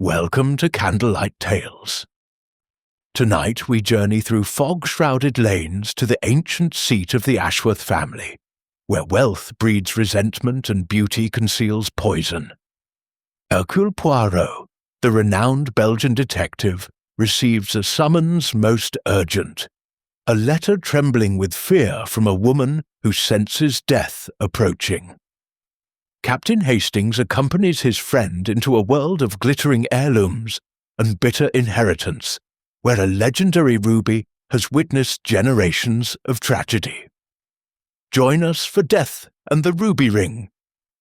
Welcome to Candlelight Tales. Tonight we journey through fog-shrouded lanes to the ancient seat of the Ashworth family, where wealth breeds resentment and beauty conceals poison. Hercule Poirot, the renowned Belgian detective, receives a summons most urgent, a letter trembling with fear from a woman who senses death approaching. Captain Hastings accompanies his friend into a world of glittering heirlooms and bitter inheritance, where a legendary ruby has witnessed generations of tragedy. Join us for Death and the Ruby Ring,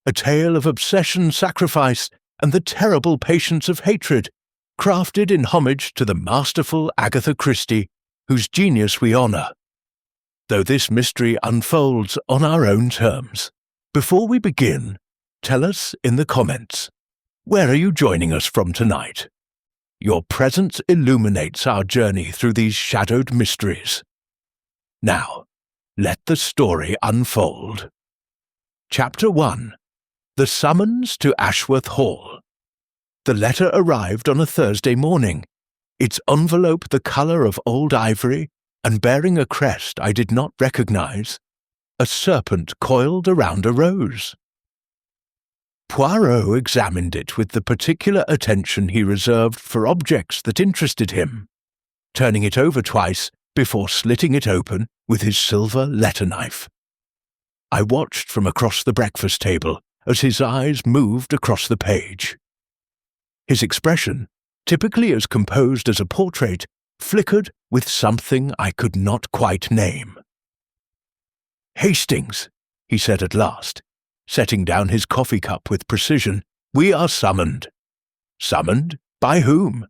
a tale of obsession, sacrifice, and the terrible patience of hatred, crafted in homage to the masterful Agatha Christie, whose genius we honor. Though this mystery unfolds on our own terms. Before we begin, tell us in the comments, where are you joining us from tonight? Your presence illuminates our journey through these shadowed mysteries. Now, let the story unfold. Chapter 1. The Summons to Ashworth Hall. The letter arrived on a Thursday morning, its envelope the colour of old ivory and bearing a crest I did not recognize, a serpent coiled around a rose. Poirot examined it with the particular attention he reserved for objects that interested him, turning it over twice before slitting it open with his silver letter-knife. I watched from across the breakfast table as his eyes moved across the page. His expression, typically as composed as a portrait, flickered with something I could not quite name. "Hastings," he said at last, setting down his coffee cup with precision, "we are summoned." "Summoned? By whom?"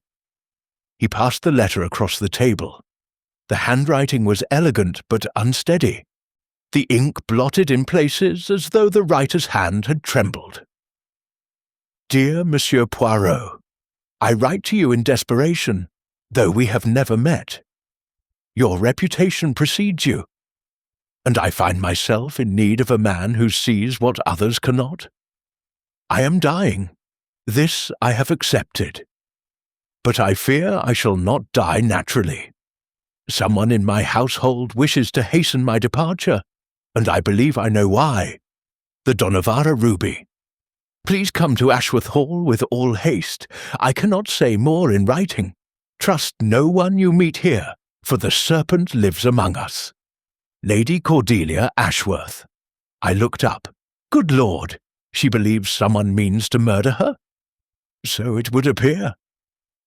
He passed the letter across the table. The handwriting was elegant but unsteady, the ink blotted in places as though the writer's hand had trembled. "Dear Monsieur Poirot, I write to you in desperation, though we have never met. Your reputation precedes you, and I find myself in need of a man who sees what others cannot. I am dying. This I have accepted. But I fear I shall not die naturally. Someone in my household wishes to hasten my departure, and I believe I know why. The Donovara ruby. Please come to Ashworth Hall with all haste. I cannot say more in writing. Trust no one you meet here, for the serpent lives among us. Lady Cordelia Ashworth." I looked up. Good Lord, she believes someone means to murder her? So it would appear.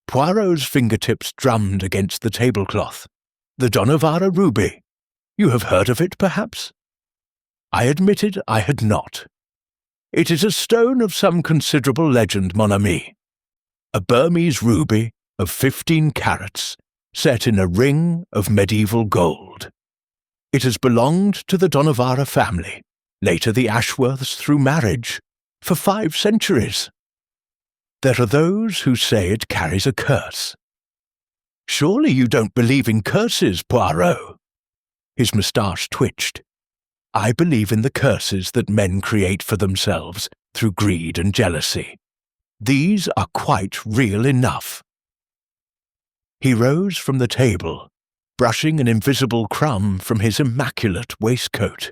Poirot's fingertips drummed against the tablecloth. "The Donovara ruby. You have heard of it, perhaps?" I admitted I had not. "It is a stone of some considerable legend, mon ami. A Burmese ruby of 15 carats, set in a ring of medieval gold. It has belonged to the Donovara family, later the Ashworths through marriage, for 5 centuries. There are those who say it carries a curse." "Surely you don't believe in curses, Poirot?" His moustache twitched. "I believe in the curses that men create for themselves through greed and jealousy. These are quite real enough." He rose from the table, brushing an invisible crumb from his immaculate waistcoat.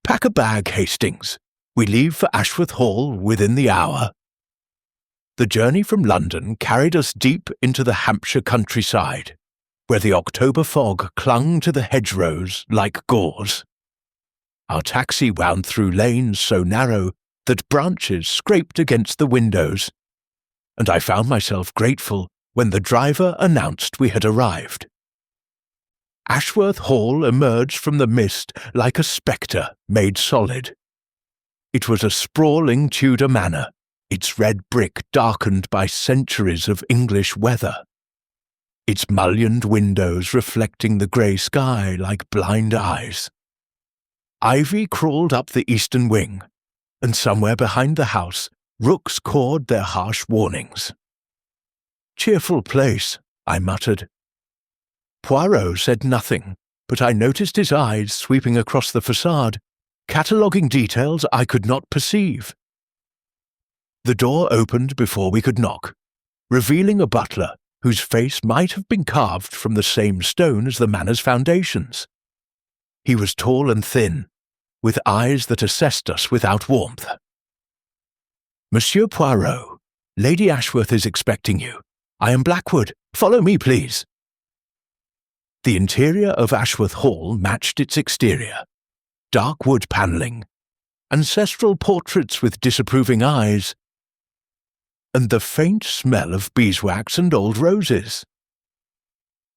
"Pack a bag, Hastings. We leave for Ashworth Hall within the hour." The journey from London carried us deep into the Hampshire countryside, where the October fog clung to the hedgerows like gauze. Our taxi wound through lanes so narrow that branches scraped against the windows, and I found myself grateful when the driver announced we had arrived. Ashworth Hall emerged from the mist like a spectre made solid. It was a sprawling Tudor manor, its red brick darkened by centuries of English weather, its mullioned windows reflecting the grey sky like blind eyes. Ivy crawled up the eastern wing, and somewhere behind the house rooks cawed their harsh warnings. "Cheerful place," I muttered. Poirot said nothing, but I noticed his eyes sweeping across the facade, cataloguing details I could not perceive. The door opened before we could knock, revealing a butler whose face might have been carved from the same stone as the manor's foundations. He was tall and thin, with eyes that assessed us without warmth. "Monsieur Poirot, Lady Ashworth is expecting you. I am Blackwood. Follow me, please." The interior of Ashworth Hall matched its exterior. Dark wood panelling, ancestral portraits with disapproving eyes, and the faint smell of beeswax and old roses.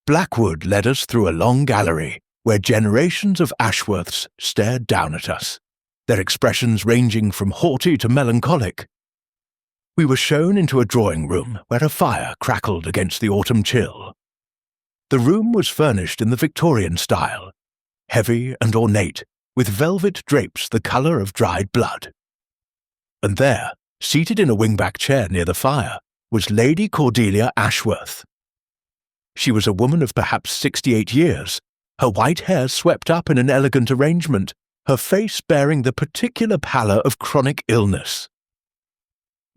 Blackwood led us through a long gallery where generations of Ashworths stared down at us, their expressions ranging from haughty to melancholic. We were shown into a drawing room where a fire crackled against the autumn chill. The room was furnished in the Victorian style, heavy and ornate, with velvet drapes the colour of dried blood. And there, seated in a wing-back chair near the fire, was Lady Cordelia Ashworth. She was a woman of perhaps 68 years, her white hair swept up in an elegant arrangement, her face bearing the particular pallor of chronic illness.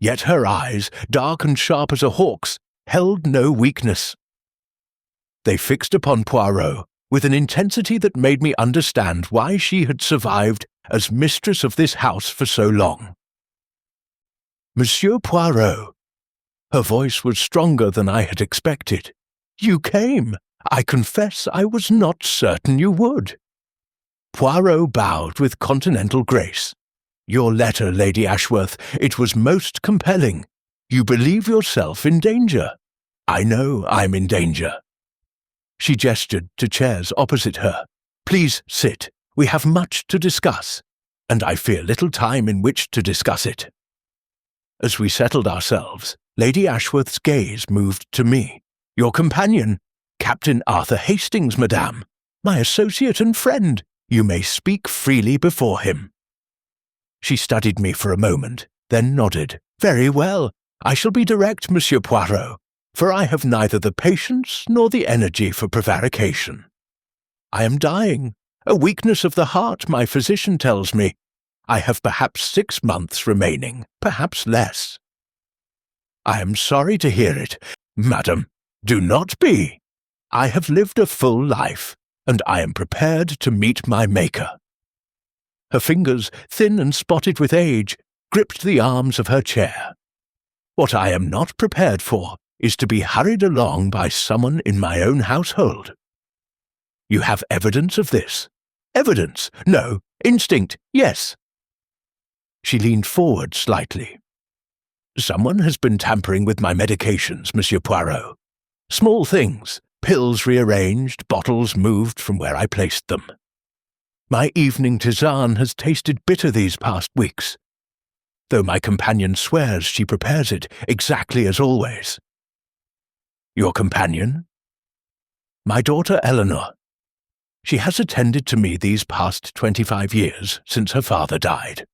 Yet her eyes, dark and sharp as a hawk's, held no weakness. They fixed upon Poirot with an intensity that made me understand why she had survived as mistress of this house for so long. "Monsieur Poirot." Her voice was stronger than I had expected. "You came. I confess I was not certain you would." Poirot bowed with continental grace. "Your letter, Lady Ashworth, it was most compelling. You believe yourself in danger. I know I'm in danger." She gestured to chairs opposite her. "Please sit. We have much to discuss, and I fear little time in which to discuss it." As we settled ourselves, Lady Ashworth's gaze moved to me. "Your companion, Captain Arthur Hastings, madame, my associate and friend. You may speak freely before him." She studied me for a moment, then nodded. "Very well. I shall be direct, Monsieur Poirot, for I have neither the patience nor the energy for prevarication. I am dying, a weakness of the heart, my physician tells me. I have perhaps 6 months remaining, perhaps less." "I am sorry to hear it. Madam, do not be. I have lived a full life, and I am prepared to meet my Maker." Her fingers, thin and spotted with age, gripped the arms of her chair. "What I am not prepared for is to be hurried along by someone in my own household." "You have evidence of this?" "Evidence? No. Instinct? Yes." She leaned forward slightly. "Someone has been tampering with my medications, Monsieur Poirot. Small things, pills rearranged, bottles moved from where I placed them. My evening tisane has tasted bitter these past weeks, though my companion swears she prepares it exactly as always." "Your companion?" "My daughter Eleanor. She has attended to me these past 25 years since her father died."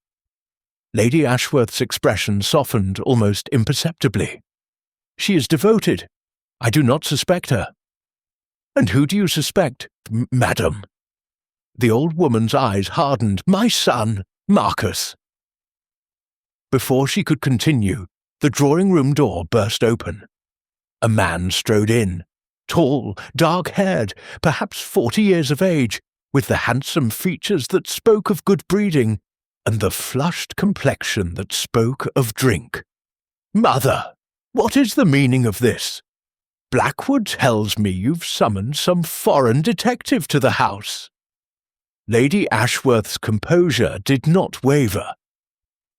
Lady Ashworth's expression softened almost imperceptibly. "She is devoted. I do not suspect her." "And who do you suspect, madam?" The old woman's eyes hardened. "My son, Marcus." Before she could continue, the drawing-room door burst open. A man strode in, tall, dark-haired, perhaps 40 years of age, with the handsome features that spoke of good breeding, and the flushed complexion that spoke of drink. "Mother, what is the meaning of this? Blackwood tells me you've summoned some foreign detective to the house." Lady Ashworth's composure did not waver.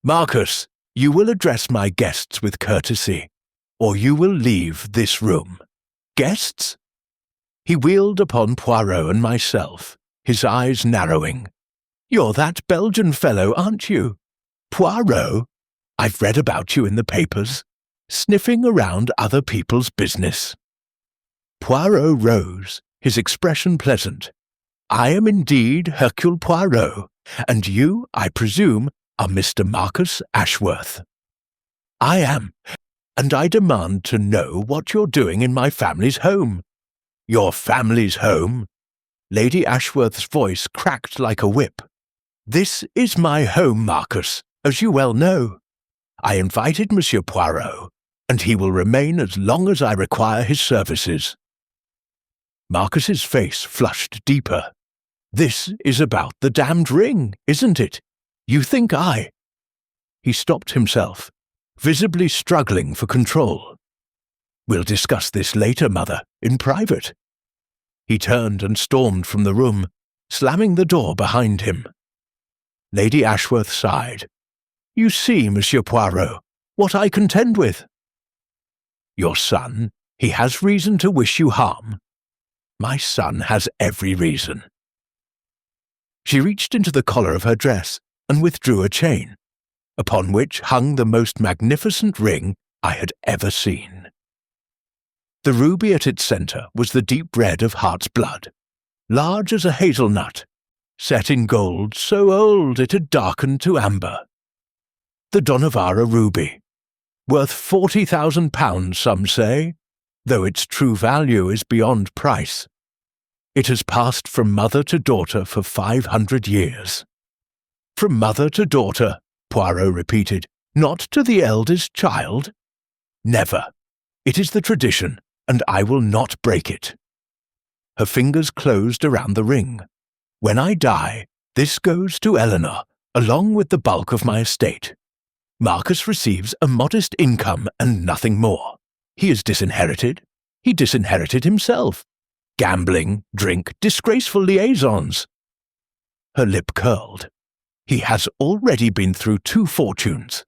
"Marcus, you will address my guests with courtesy, or you will leave this room." "Guests?" He wheeled upon Poirot and myself, his eyes narrowing. "You're that Belgian fellow, aren't you? Poirot? I've read about you in the papers, sniffing around other people's business." Poirot rose, his expression pleasant. "I am indeed Hercule Poirot, and you, I presume, are Mr. Marcus Ashworth." "I am, and I demand to know what you're doing in my family's home." "Your family's home?" Lady Ashworth's voice cracked like a whip. "This is my home, Marcus, as you well know. I invited Monsieur Poirot, and he will remain as long as I require his services." Marcus's face flushed deeper. "This is about the damned ring, isn't it? You think I—" He stopped himself, visibly struggling for control. "We'll discuss this later, Mother, in private." He turned and stormed from the room, slamming the door behind him. Lady Ashworth sighed. "You see, Monsieur Poirot, what I contend with." "Your son, he has reason to wish you harm." "My son has every reason." She reached into the collar of her dress and withdrew a chain, upon which hung the most magnificent ring I had ever seen. The ruby at its centre was the deep red of heart's blood, large as a hazelnut, set in gold so old it had darkened to amber. The Donavara ruby, worth £40,000 some say, though its true value is beyond price. It has passed from mother to daughter for 500 years. "From mother to daughter," Poirot repeated, "not to the eldest child?" "Never. It is the tradition, and I will not break it." Her fingers closed around the ring. "When I die, this goes to Eleanor, along with the bulk of my estate. Marcus receives a modest income and nothing more. He is disinherited. He disinherited himself. Gambling, drink, disgraceful liaisons." Her lip curled. "He has already been through 2 fortunes.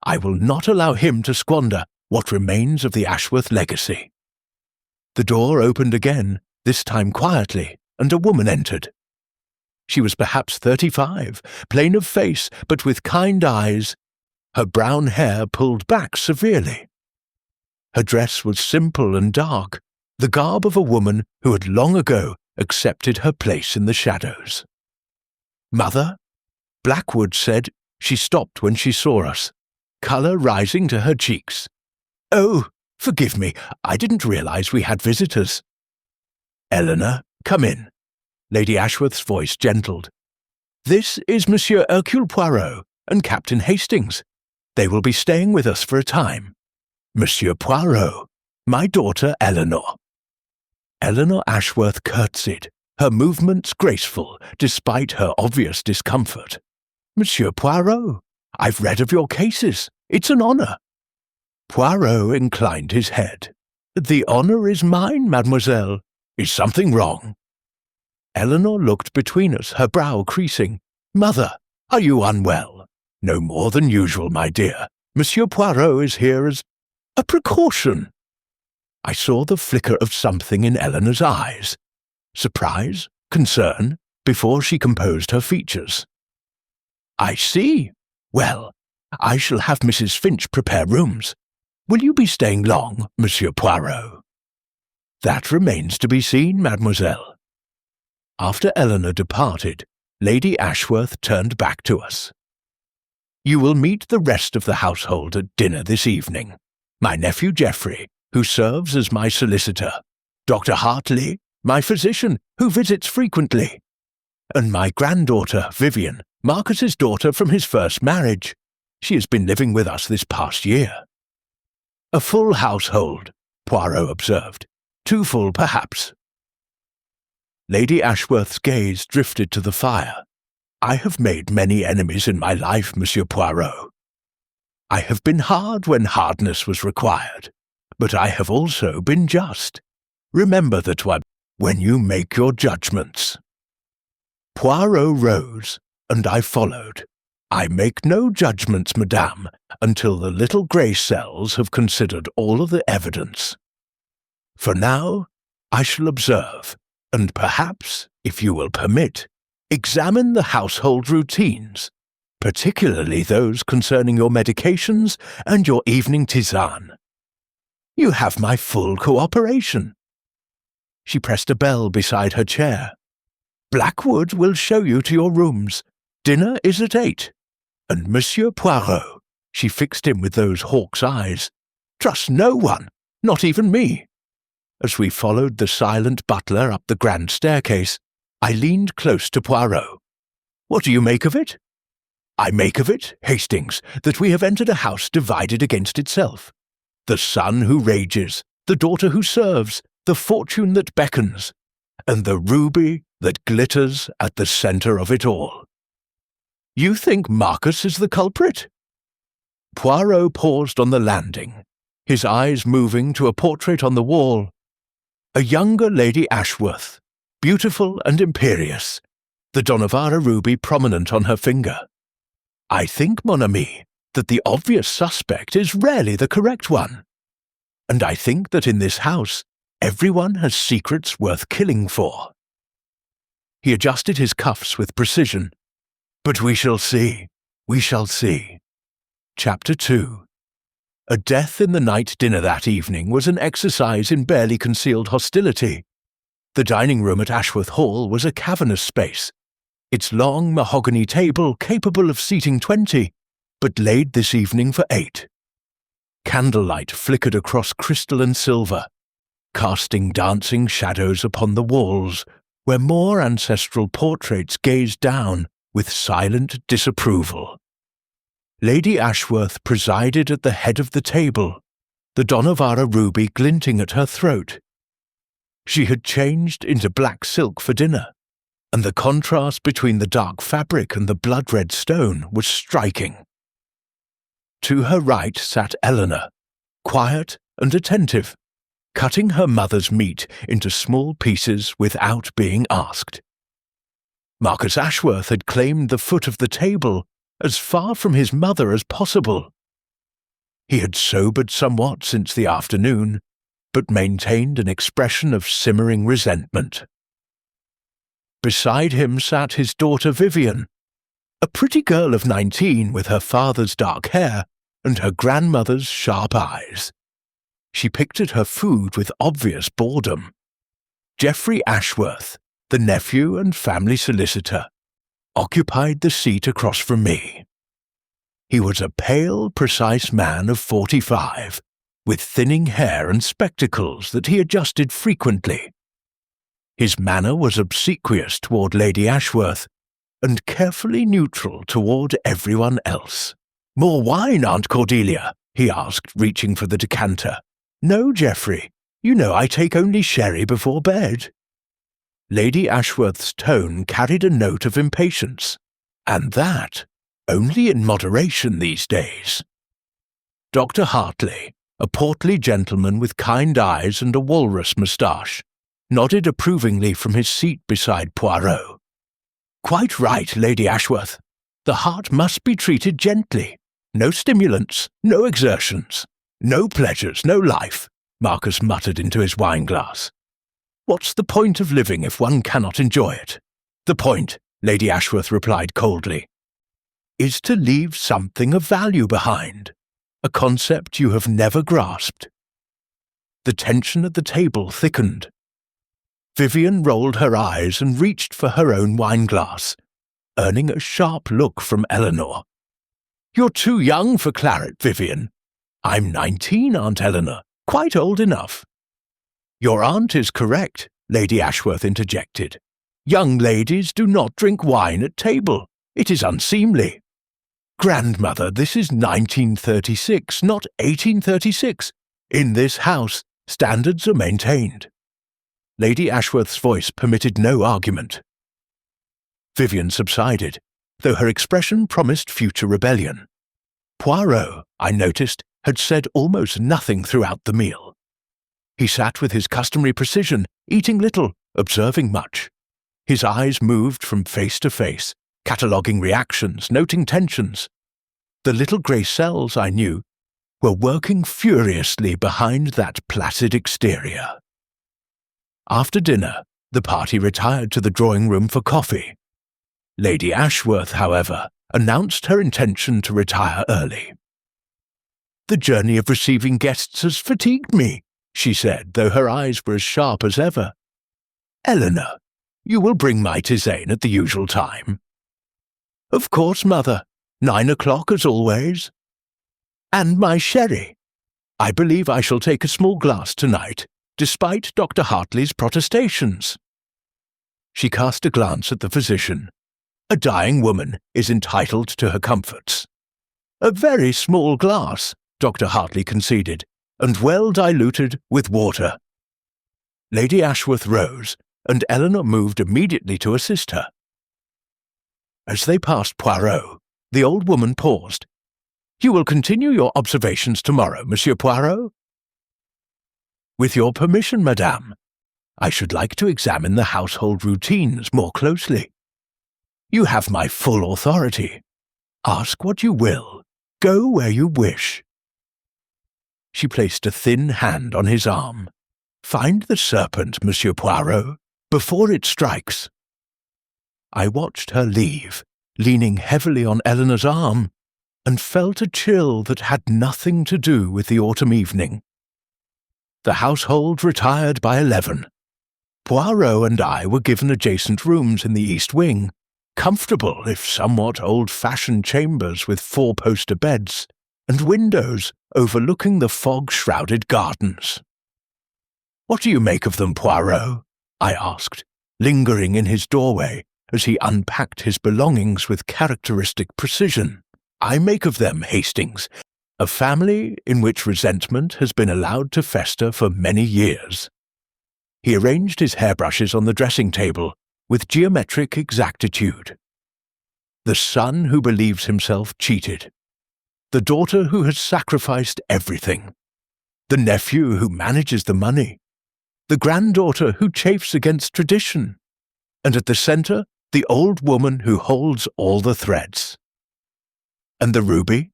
I will not allow him to squander what remains of the Ashworth legacy." The door opened again, this time quietly, and a woman entered. She was perhaps 35, plain of face, but with kind eyes, her brown hair pulled back severely. Her dress was simple and dark, the garb of a woman who had long ago accepted her place in the shadows. "Mother?" Blackwood said. She stopped when she saw us, colour rising to her cheeks. "Oh, forgive me, I didn't realize we had visitors." "Eleanor, come in." Lady Ashworth's voice gentled. "This is Monsieur Hercule Poirot and Captain Hastings. They will be staying with us for a time. Monsieur Poirot, my daughter Eleanor." Eleanor Ashworth curtsied, her movements graceful despite her obvious discomfort. "Monsieur Poirot, I've read of your cases. It's an honour." Poirot inclined his head. "The honour is mine, mademoiselle. Is something wrong?" Eleanor looked between us, her brow creasing. "Mother, are you unwell?" "No more than usual, my dear. Monsieur Poirot is here as a precaution." I saw the flicker of something in Eleanor's eyes. Surprise, concern, before she composed her features. "I see. Well, I shall have Mrs. Finch prepare rooms. Will you be staying long, Monsieur Poirot?" "That remains to be seen, mademoiselle." After Eleanor departed, Lady Ashworth turned back to us. "You will meet the rest of the household at dinner this evening. My nephew Geoffrey, who serves as my solicitor, Dr. Hartley, my physician, who visits frequently, and my granddaughter, Vivian, Marcus's daughter from his first marriage. She has been living with us this past year." "A full household," Poirot observed. "Too full, perhaps." Lady Ashworth's gaze drifted to the fire. "I have made many enemies in my life, Monsieur Poirot. I have been hard when hardness was required, but I have also been just. Remember that when you make your judgments." Poirot rose, and I followed. "I make no judgments, madame, until the little grey cells have considered all of the evidence. For now, I shall observe, and perhaps, if you will permit, examine the household routines, particularly those concerning your medications and your evening tisane. You have my full cooperation." She pressed a bell beside her chair. "Blackwood will show you to your rooms. Dinner is at 8. And Monsieur Poirot," she fixed him with those hawk's eyes, "trust no one, not even me." As we followed the silent butler up the grand staircase, I leaned close to Poirot. "What do you make of it?" I make of it, Hastings, that we have entered a house divided against itself. The son who rages, the daughter who serves, the fortune that beckons, and the ruby that glitters at the centre of it all. You think Marcus is the culprit?" Poirot paused on the landing, his eyes moving to a portrait on the wall. A younger Lady Ashworth, beautiful and imperious, the Donavara ruby prominent on her finger. "I think, mon ami, that the obvious suspect is rarely the correct one. And I think that in this house, everyone has secrets worth killing for." He adjusted his cuffs with precision. "But we shall see, we shall see." Chapter 2. A death in the night dinner that evening was an exercise in barely concealed hostility. The dining room at Ashworth Hall was a cavernous space, its long mahogany table capable of seating 20, but laid this evening for 8. Candlelight flickered across crystal and silver, casting dancing shadows upon the walls, where more ancestral portraits gazed down with silent disapproval. Lady Ashworth presided at the head of the table, the Donavara ruby glinting at her throat. She had changed into black silk for dinner, and the contrast between the dark fabric and the blood-red stone was striking. To her right sat Eleanor, quiet and attentive, cutting her mother's meat into small pieces without being asked. Marcus Ashworth had claimed the foot of the table as far from his mother as possible. He had sobered somewhat since the afternoon, but maintained an expression of simmering resentment. Beside him sat his daughter Vivian, a pretty girl of 19 with her father's dark hair and her grandmother's sharp eyes. She picked at her food with obvious boredom. Geoffrey Ashworth, the nephew and family solicitor, occupied the seat across from me. He was a pale, precise man of 45, with thinning hair and spectacles that he adjusted frequently. His manner was obsequious toward Lady Ashworth, and carefully neutral toward everyone else. "More wine, Aunt Cordelia?" he asked, reaching for the decanter. "No, Geoffrey. You know I take only sherry before bed." Lady Ashworth's tone carried a note of impatience, and that only in moderation these days. Dr. Hartley, a portly gentleman with kind eyes and a walrus moustache, nodded approvingly from his seat beside Poirot. "Quite right, Lady Ashworth. The heart must be treated gently. No stimulants, no exertions, no pleasures, no life," Marcus muttered into his wineglass. "What's the point of living if one cannot enjoy it?" "The point," Lady Ashworth replied coldly, "is to leave something of value behind, a concept you have never grasped." The tension at the table thickened. Vivian rolled her eyes and reached for her own wineglass, earning a sharp look from Eleanor. "You're too young for claret, Vivian." "I'm 19, Aunt Eleanor, quite old enough." "Your aunt is correct," Lady Ashworth interjected. "Young ladies do not drink wine at table. It is unseemly." "Grandmother, this is 1936, not 1836. In this house, standards are maintained." Lady Ashworth's voice permitted no argument. Vivian subsided, though her expression promised future rebellion. Poirot, I noticed, had said almost nothing throughout the meal. He sat with his customary precision, eating little, observing much. His eyes moved from face to face, cataloguing reactions, noting tensions. The little grey cells, I knew, were working furiously behind that placid exterior. After dinner, the party retired to the drawing-room for coffee. Lady Ashworth, however, announced her intention to retire early. "The journey of receiving guests has fatigued me," she said, though her eyes were as sharp as ever. "Eleanor, you will bring my tisane at the usual time." "Of course, mother. 9 o'clock as always." "And my sherry. I believe I shall take a small glass tonight, despite Dr. Hartley's protestations." She cast a glance at the physician. A dying woman is entitled to her comforts. A very small glass, Dr. Hartley conceded, and well diluted with water. Lady Ashworth rose, and Eleanor moved immediately to assist her. As they passed Poirot, the old woman paused. "You will continue your observations tomorrow, Monsieur Poirot?" "With your permission, madame. I should like to examine the household routines more closely." "You have my full authority. Ask what you will. Go where you wish." She placed a thin hand on his arm. "Find the serpent, Monsieur Poirot, before it strikes." I watched her leave, leaning heavily on Eleanor's arm, and felt a chill that had nothing to do with the autumn evening. The household retired by 11. Poirot and I were given adjacent rooms in the east wing, comfortable if somewhat old-fashioned chambers with four-poster beds, and windows overlooking the fog-shrouded gardens. "What do you make of them, Poirot?" I asked, lingering in his doorway as he unpacked his belongings with characteristic precision. "I make of them, Hastings, a family in which resentment has been allowed to fester for many years." He arranged his hairbrushes on the dressing table with geometric exactitude. "The son who believes himself cheated. The daughter who has sacrificed everything. The nephew who manages the money. The granddaughter who chafes against tradition. And at the centre, the old woman who holds all the threads." "And the ruby?"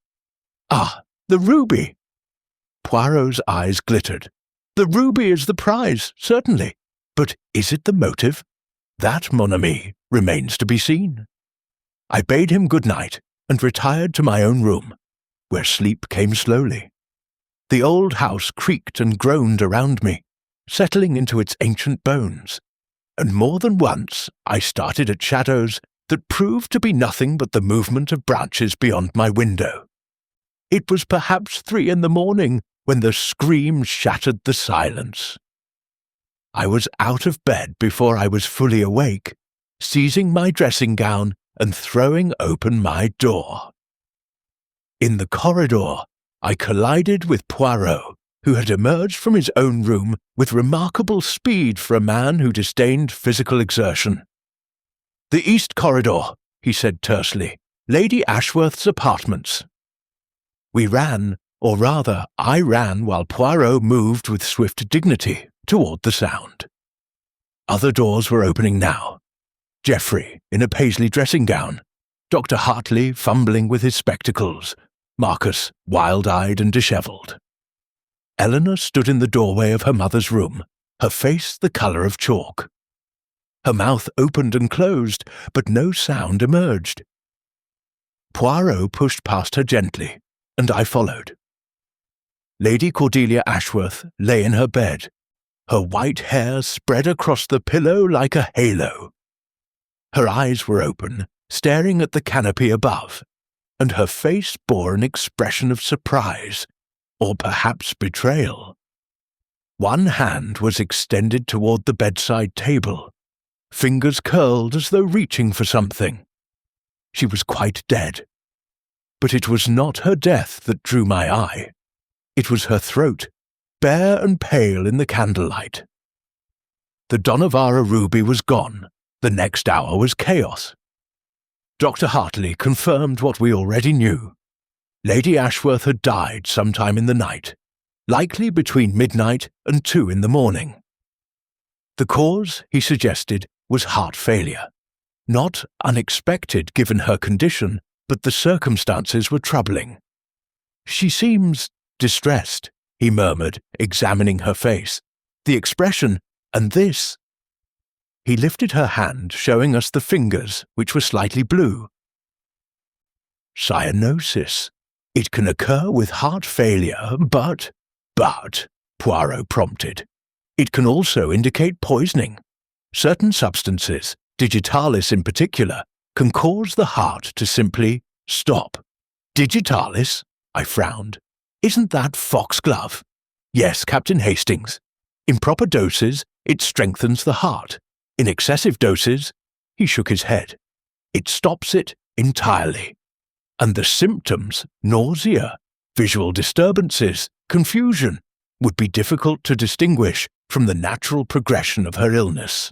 "Ah, the ruby!" Poirot's eyes glittered. "The ruby is the prize, certainly. But is it the motive? That, mon ami, remains to be seen." I bade him good night and retired to my own room, where sleep came slowly. The old house creaked and groaned around me, settling into its ancient bones, and more than once I started at shadows that proved to be nothing but the movement of branches beyond my window. It was perhaps 3 a.m. when the scream shattered the silence. I was out of bed before I was fully awake, seizing my dressing gown and throwing open my door. In the corridor, I collided with Poirot, who had emerged from his own room with remarkable speed for a man who disdained physical exertion. "The east corridor," he said tersely. "Lady Ashworth's apartments." We ran, or rather I ran while Poirot moved with swift dignity toward the sound. Other doors were opening now. Geoffrey in a paisley dressing gown, Dr. Hartley fumbling with his spectacles, Marcus wild-eyed and dishevelled. Eleanor stood in the doorway of her mother's room, her face the colour of chalk. Her mouth opened and closed, but no sound emerged. Poirot pushed past her gently, and I followed. Lady Cordelia Ashworth lay in her bed, her white hair spread across the pillow like a halo. Her eyes were open, staring at the canopy above, and her face bore an expression of surprise, or perhaps betrayal. One hand was extended toward the bedside table, fingers curled as though reaching for something. She was quite dead. But it was not her death that drew my eye. It was her throat, bare and pale in the candlelight. The Donavara ruby was gone. The next hour was chaos. Dr. Hartley confirmed what we already knew. Lady Ashworth had died sometime in the night, likely between midnight and 2 a.m. The cause, he suggested, was heart failure. Not unexpected given her condition, but the circumstances were troubling. "She seems distressed," he murmured, examining her face. "The expression, and this." He lifted her hand, showing us the fingers, which were slightly blue. "Cyanosis. It can occur with heart failure, but, Poirot prompted. It can also indicate poisoning. Certain substances, digitalis in particular, can cause the heart to simply stop." "Digitalis?" I frowned. "Isn't that foxglove?" "Yes, Captain Hastings. In proper doses, it strengthens the heart. In excessive doses," he shook his head. It stops it entirely. And the symptoms, nausea, visual disturbances, confusion, would be difficult to distinguish from the natural progression of her illness.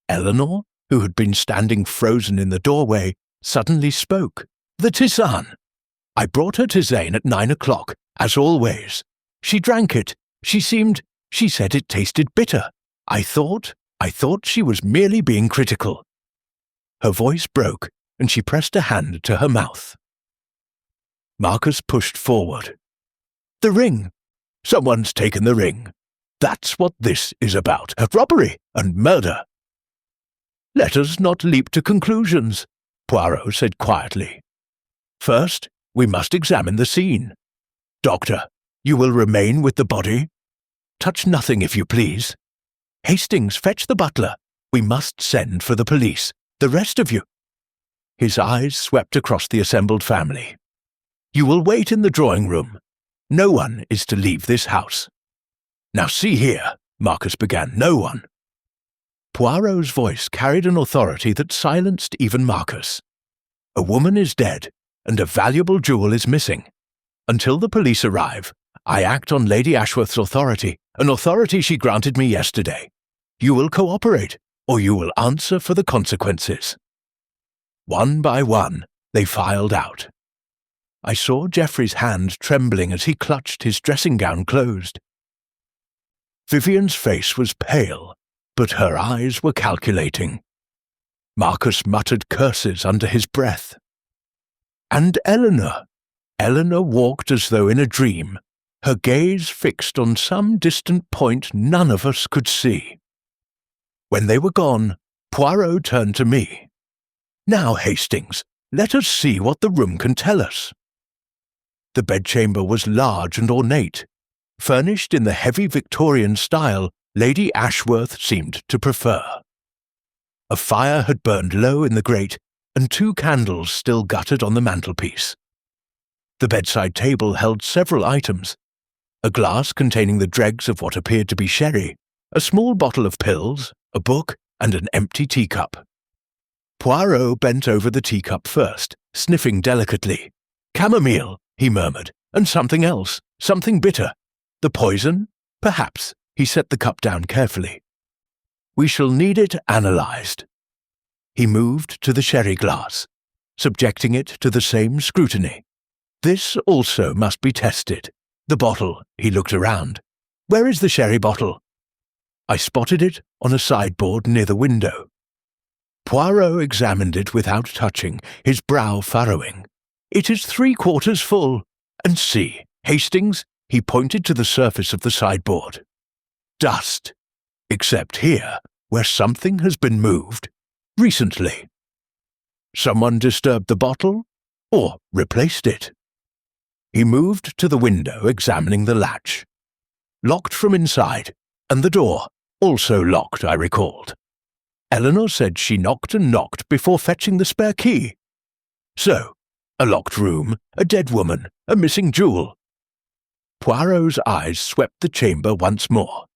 Eleanor, who had been standing frozen in the doorway, suddenly spoke. "The tisane! I brought her tisane at 9 o'clock, as always. She drank it. She said it tasted bitter. I thought she was merely being critical." Her voice broke, and she pressed a hand to her mouth. Marcus pushed forward. "The ring! Someone's taken the ring. That's what this is about, a robbery and murder." "Let us not leap to conclusions," Poirot said quietly. "First, we must examine the scene. Doctor, you will remain with the body. Touch nothing, if you please. Hastings, fetch the butler. We must send for the police. The rest of you." His eyes swept across the assembled family. "You will wait in the drawing room. No one is to leave this house." "Now see here," Marcus began, "no one." Poirot's voice carried an authority that silenced even Marcus. "A woman is dead, and a valuable jewel is missing. Until the police arrive, I act on Lady Ashworth's authority, an authority she granted me yesterday. You will cooperate, or you will answer for the consequences." One by one, they filed out. I saw Geoffrey's hand trembling as he clutched his dressing-gown closed. Vivian's face was pale, but her eyes were calculating. Marcus muttered curses under his breath. And Eleanor walked as though in a dream, her gaze fixed on some distant point none of us could see. When they were gone, Poirot turned to me. "Now, Hastings, let us see what the room can tell us." The bedchamber was large and ornate, furnished in the heavy Victorian style Lady Ashworth seemed to prefer. A fire had burned low in the grate, and 2 candles still guttered on the mantelpiece. The bedside table held several items: a glass containing the dregs of what appeared to be sherry, a small bottle of pills, a book, and an empty teacup. Poirot bent over the teacup first, sniffing delicately. "Chamomile," he murmured, "and something else, something bitter. The poison? Perhaps." He set the cup down carefully. "We shall need it analyzed." He moved to the sherry glass, subjecting it to the same scrutiny. "This also must be tested. The bottle," he looked around. "Where is the sherry bottle?" I spotted it on a sideboard near the window. Poirot examined it without touching, his brow furrowing. "It is 3/4 full. And see, Hastings," he pointed to the surface of the sideboard. "Dust. Except here, where something has been moved. Recently. Someone disturbed the bottle, or replaced it." He moved to the window, examining the latch. Locked from inside, and the door, also locked, I recalled. Eleanor said she knocked and knocked before fetching the spare key. So, a locked room, a dead woman, a missing jewel. Poirot's eyes swept the chamber once more.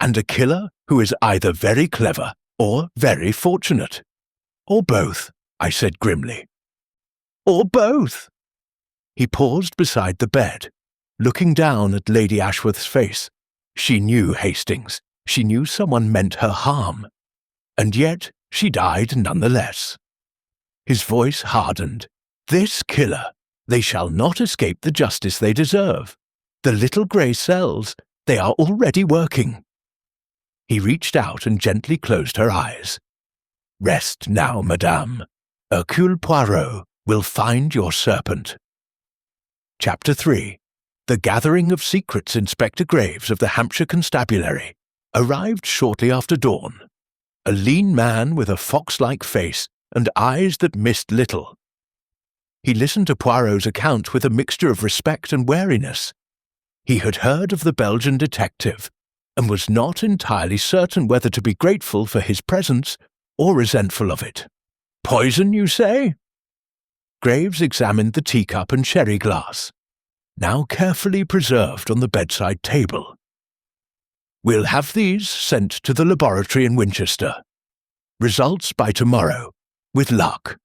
And a killer who is either very clever or very fortunate. Or both, I said grimly. Or both. He paused beside the bed, looking down at Lady Ashworth's face. She knew Hastings. She knew someone meant her harm. And yet she died nonetheless. His voice hardened. This killer, they shall not escape the justice they deserve. The little grey cells, they are already working. He reached out and gently closed her eyes. Rest now, madame. Hercule Poirot will find your serpent. Chapter 3. The Gathering of Secrets. Inspector Graves of the Hampshire Constabulary arrived shortly after dawn. A lean man with a fox-like face and eyes that missed little. He listened to Poirot's account with a mixture of respect and wariness. He had heard of the Belgian detective, and was not entirely certain whether to be grateful for his presence or resentful of it. Poison, you say? Graves examined the teacup and sherry glass, now carefully preserved on the bedside table. We'll have these sent to the laboratory in Winchester. Results by tomorrow, with luck.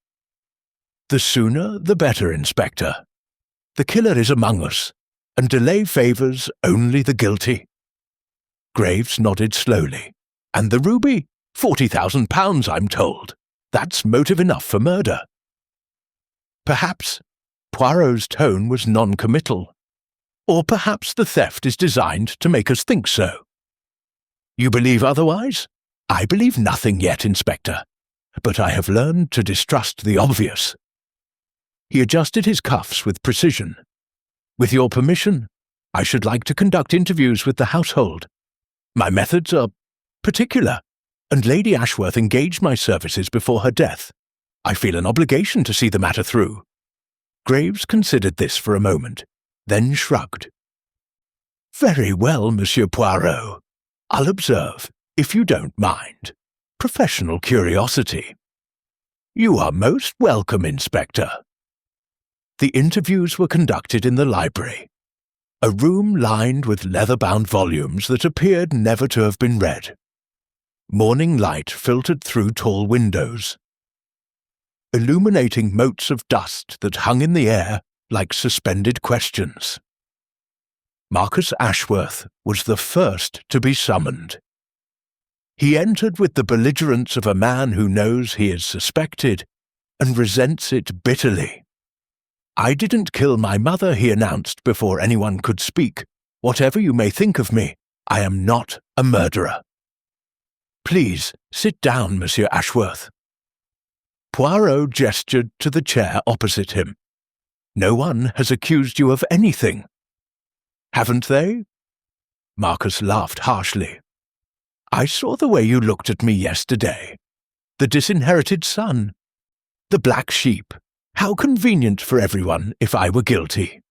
The sooner, the better, Inspector. The killer is among us, and delay favours only the guilty. Graves nodded slowly. And the ruby? £40,000, I'm told. That's motive enough for murder. Perhaps Poirot's tone was non-committal. Or perhaps the theft is designed to make us think so. You believe otherwise? I believe nothing yet, Inspector, but I have learned to distrust the obvious. He adjusted his cuffs with precision. With your permission, I should like to conduct interviews with the household. My methods are particular, and Lady Ashworth engaged my services before her death. I feel an obligation to see the matter through. Graves considered this for a moment, then shrugged. Very well, Monsieur Poirot. I'll observe, if you don't mind. Professional curiosity. You are most welcome, Inspector. The interviews were conducted in the library, a room lined with leather-bound volumes that appeared never to have been read. Morning light filtered through tall windows, illuminating motes of dust that hung in the air like suspended questions. Marcus Ashworth was the first to be summoned. He entered with the belligerence of a man who knows he is suspected and resents it bitterly. I didn't kill my mother, he announced before anyone could speak. Whatever you may think of me, I am not a murderer. Please sit down, Monsieur Ashworth. Poirot gestured to the chair opposite him. No one has accused you of anything. Haven't they? Marcus laughed harshly. I saw the way you looked at me yesterday. The disinherited son. The black sheep. How convenient for everyone if I were guilty.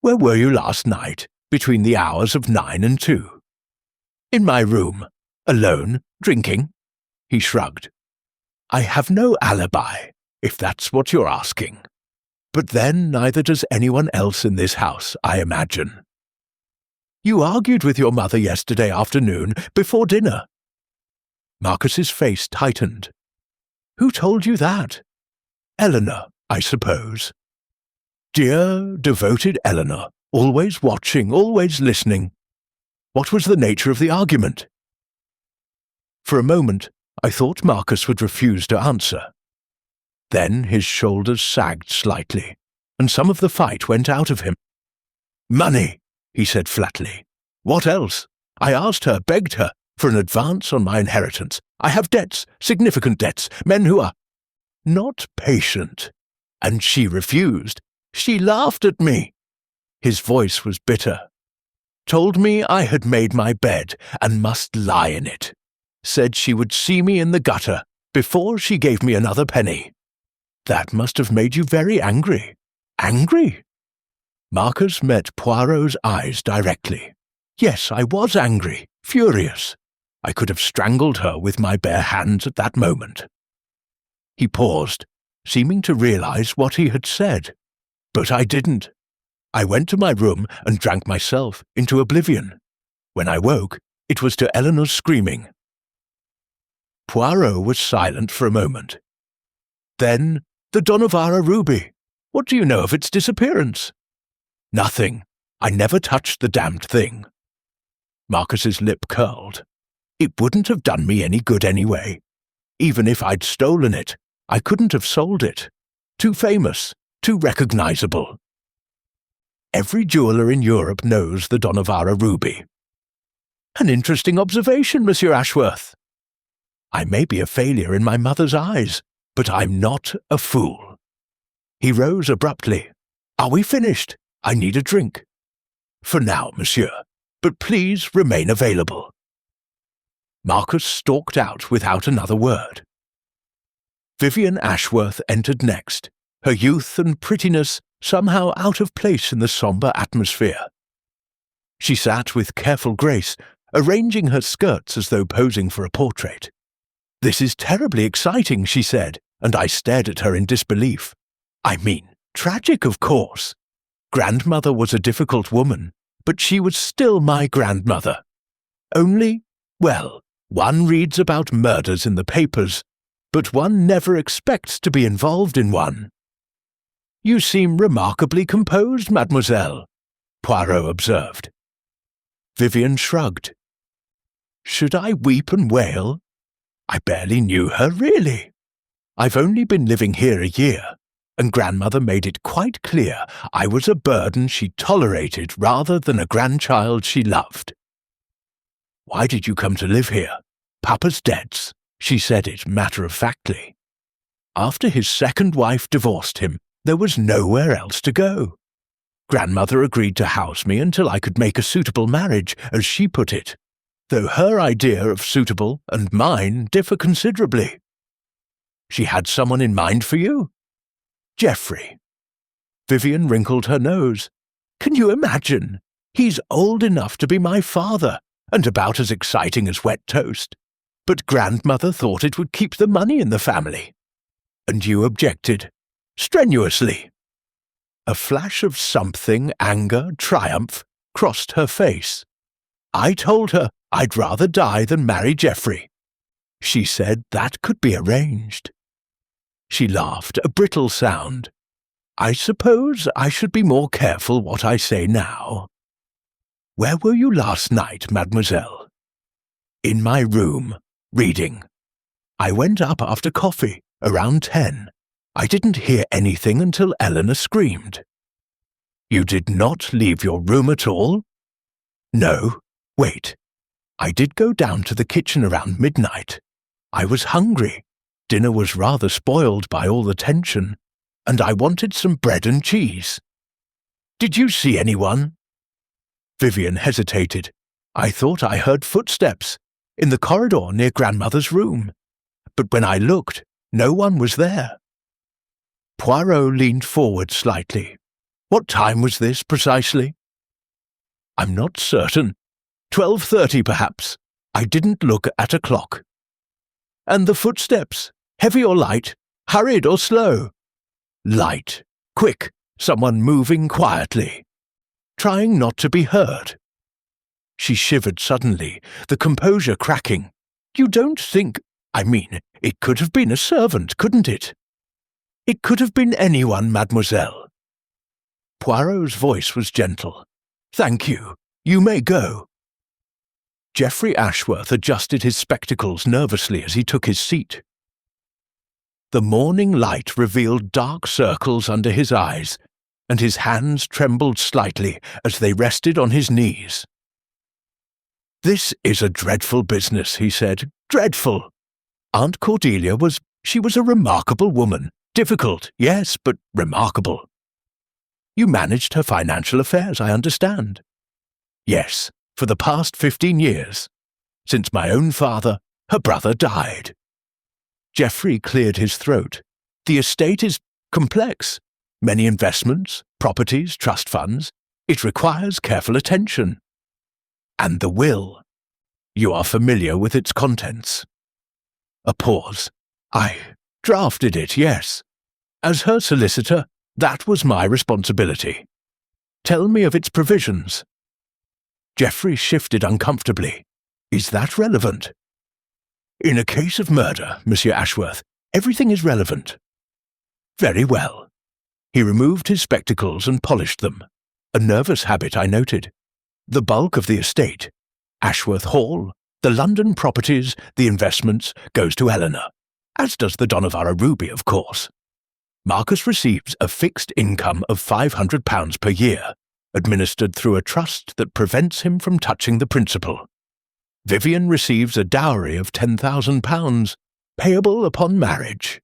Where were you last night, between the hours of 9 and 2? In my room, alone, drinking? He shrugged. I have no alibi, if that's what you're asking. But then neither does anyone else in this house, I imagine. You argued with your mother yesterday afternoon, before dinner. Marcus's face tightened. Who told you that? Eleanor, I suppose. Dear, devoted Eleanor, always watching, always listening. What was the nature of the argument? For a moment, I thought Marcus would refuse to answer. Then his shoulders sagged slightly, and some of the fight went out of him. Money, he said flatly. What else? I asked her, begged her, for an advance on my inheritance. I have debts, significant debts, men who are not patient. And she refused. She laughed at me. His voice was bitter. Told me I had made my bed and must lie in it. Said she would see me in the gutter before she gave me another penny. That must have made you very angry. Angry? Marcus met Poirot's eyes directly. Yes, I was angry, furious. I could have strangled her with my bare hands at that moment. He paused, seeming to realize what he had said. But I didn't. I went to my room and drank myself into oblivion. When I woke, it was to Eleanor's screaming. Poirot was silent for a moment. Then, the Donovara ruby. What do you know of its disappearance? Nothing. I never touched the damned thing. Marcus's lip curled. It wouldn't have done me any good anyway. Even if I'd stolen it, I couldn't have sold it. Too famous, too recognizable. Every jeweller in Europe knows the Donovara ruby. An interesting observation, Monsieur Ashworth. I may be a failure in my mother's eyes, but I'm not a fool. He rose abruptly. Are we finished? I need a drink. For now, monsieur, but please remain available. Marcus stalked out without another word. Vivian Ashworth entered next, her youth and prettiness somehow out of place in the sombre atmosphere. She sat with careful grace, arranging her skirts as though posing for a portrait. This is terribly exciting, she said, and I stared at her in disbelief. I mean, tragic, of course. Grandmother was a difficult woman, but she was still my grandmother. Only, well, one reads about murders in the papers, but one never expects to be involved in one. "You seem remarkably composed, mademoiselle," Poirot observed. Vivian shrugged. "Should I weep and wail? I barely knew her, really. I've only been living here a year, and grandmother made it quite clear I was a burden she tolerated rather than a grandchild she loved. Why did you come to live here? Papa's debts," she said it matter-of-factly. "After his second wife divorced him, there was nowhere else to go. Grandmother agreed to house me until I could make a suitable marriage, as she put it, though her idea of suitable and mine differ considerably." "She had someone in mind for you?" "Geoffrey." Vivian wrinkled her nose. "Can you imagine? He's old enough to be my father, and about as exciting as wet toast. But grandmother thought it would keep the money in the family. And you objected, strenuously." A flash of something, anger, triumph, crossed her face. "I told her I'd rather die than marry Geoffrey. She said that could be arranged." She laughed, a brittle sound. "I suppose I should be more careful what I say now. Where were you last night, mademoiselle?" "In my room, reading. I went up after coffee, around 10. I didn't hear anything until Eleanor screamed." "You did not leave your room at all?" "No. Wait. I did go down to the kitchen around midnight. I was hungry. Dinner was rather spoiled by all the tension, and I wanted some bread and cheese." "Did you see anyone?" Vivian hesitated. "I thought I heard footsteps in the corridor near grandmother's room, but when I looked, no one was there." Poirot leaned forward slightly. "What time was this, precisely?" "I'm not certain. 12:30, perhaps. I didn't look at a clock." "And the footsteps? Heavy or light? Hurried or slow?" "Light. Quick. Someone moving quietly. Trying not to be heard." She shivered suddenly, the composure cracking. "You don't think— I mean, it could have been a servant, couldn't it?" "It could have been anyone, mademoiselle." Poirot's voice was gentle. "Thank you. You may go." Geoffrey Ashworth adjusted his spectacles nervously as he took his seat. The morning light revealed dark circles under his eyes, and his hands trembled slightly as they rested on his knees. "This is a dreadful business," he said. "Dreadful. Aunt Cordelia was a remarkable woman. Difficult, yes, but remarkable. You managed her financial affairs, I understand." "Yes, for the past 15 years. Since my own father, her brother, died." Geoffrey cleared his throat. "The estate is complex. Many investments, properties, trust funds. It requires careful attention." "And the will. You are familiar with its contents." A pause. "I drafted it, yes. As her solicitor, that was my responsibility. Tell me of its provisions." Geoffrey shifted uncomfortably. "Is that relevant?" "In a case of murder, Monsieur Ashworth, everything is relevant." "Very well." He removed his spectacles and polished them. A nervous habit, I noted. "The bulk of the estate, Ashworth Hall, the London properties, the investments, goes to Eleanor, as does the Donavara ruby, of course. Marcus receives a fixed income of £500 per year, administered through a trust that prevents him from touching the principal. Vivian receives a dowry of £10,000, payable upon marriage.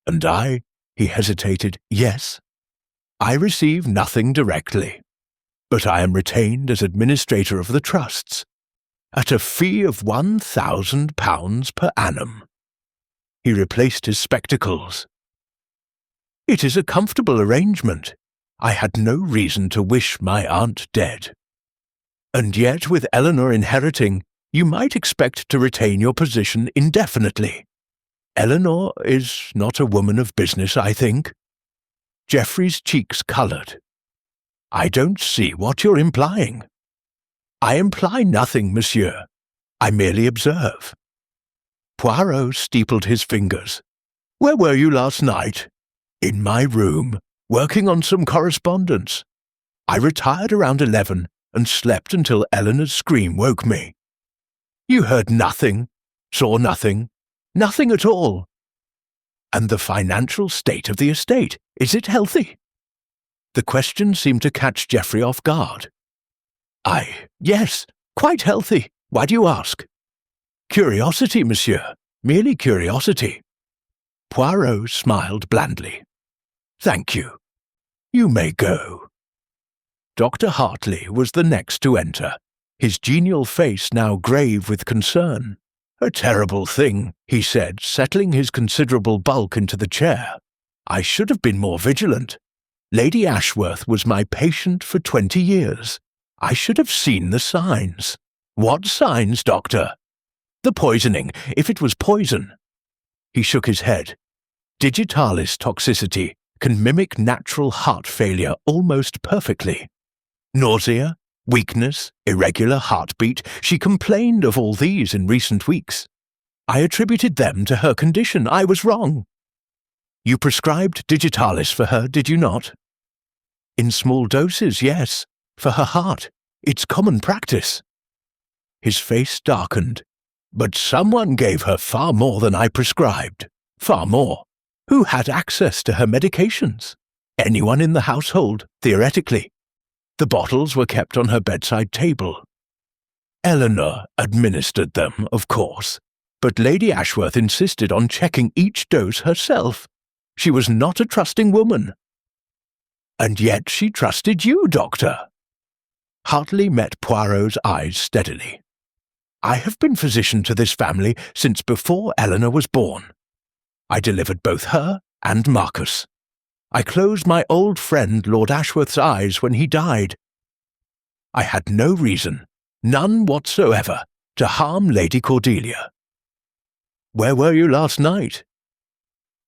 And I," he hesitated, "yes, I receive nothing directly, but I am retained as administrator of the trusts, at a fee of £1,000 per annum." He replaced his spectacles. "It is a comfortable arrangement. I had no reason to wish my aunt dead. And yet, with Eleanor inheriting, you might expect to retain your position indefinitely. Eleanor is not a woman of business, I think." Geoffrey's cheeks coloured. "I don't see what you're implying." "I imply nothing, monsieur. I merely observe." Poirot steepled his fingers. "Where were you last night?" "In my room. Working on some correspondence. I retired around 11 and slept until Eleanor's scream woke me. You heard nothing, saw nothing, nothing at all. And the financial state of the estate, is it healthy? The question seemed to catch Geoffrey off guard. Yes, quite healthy. Why do you ask? Curiosity, monsieur, merely curiosity. Poirot smiled blandly. Thank you. You may go. Dr. Hartley was the next to enter, his genial face now grave with concern. A terrible thing, he said, settling his considerable bulk into the chair. I should have been more vigilant. Lady Ashworth was my patient for 20 years. I should have seen the signs. What signs, doctor? The poisoning, if it was poison. He shook his head. Digitalis toxicity can mimic natural heart failure almost perfectly. Nausea, weakness, irregular heartbeat, she complained of all these in recent weeks. I attributed them to her condition. I was wrong. You prescribed digitalis for her, did you not? In small doses, yes. For her heart. It's common practice. His face darkened. But someone gave her far more than I prescribed. Far more. Who had access to her medications? Anyone in the household, theoretically. The bottles were kept on her bedside table. Eleanor administered them, of course, but Lady Ashworth insisted on checking each dose herself. She was not a trusting woman. And yet she trusted you, Doctor. Hartley met Poirot's eyes steadily. I have been physician to this family since before Eleanor was born. I delivered both her and Marcus. I closed my old friend Lord Ashworth's eyes when he died. I had no reason, none whatsoever, to harm Lady Cordelia. Where were you last night?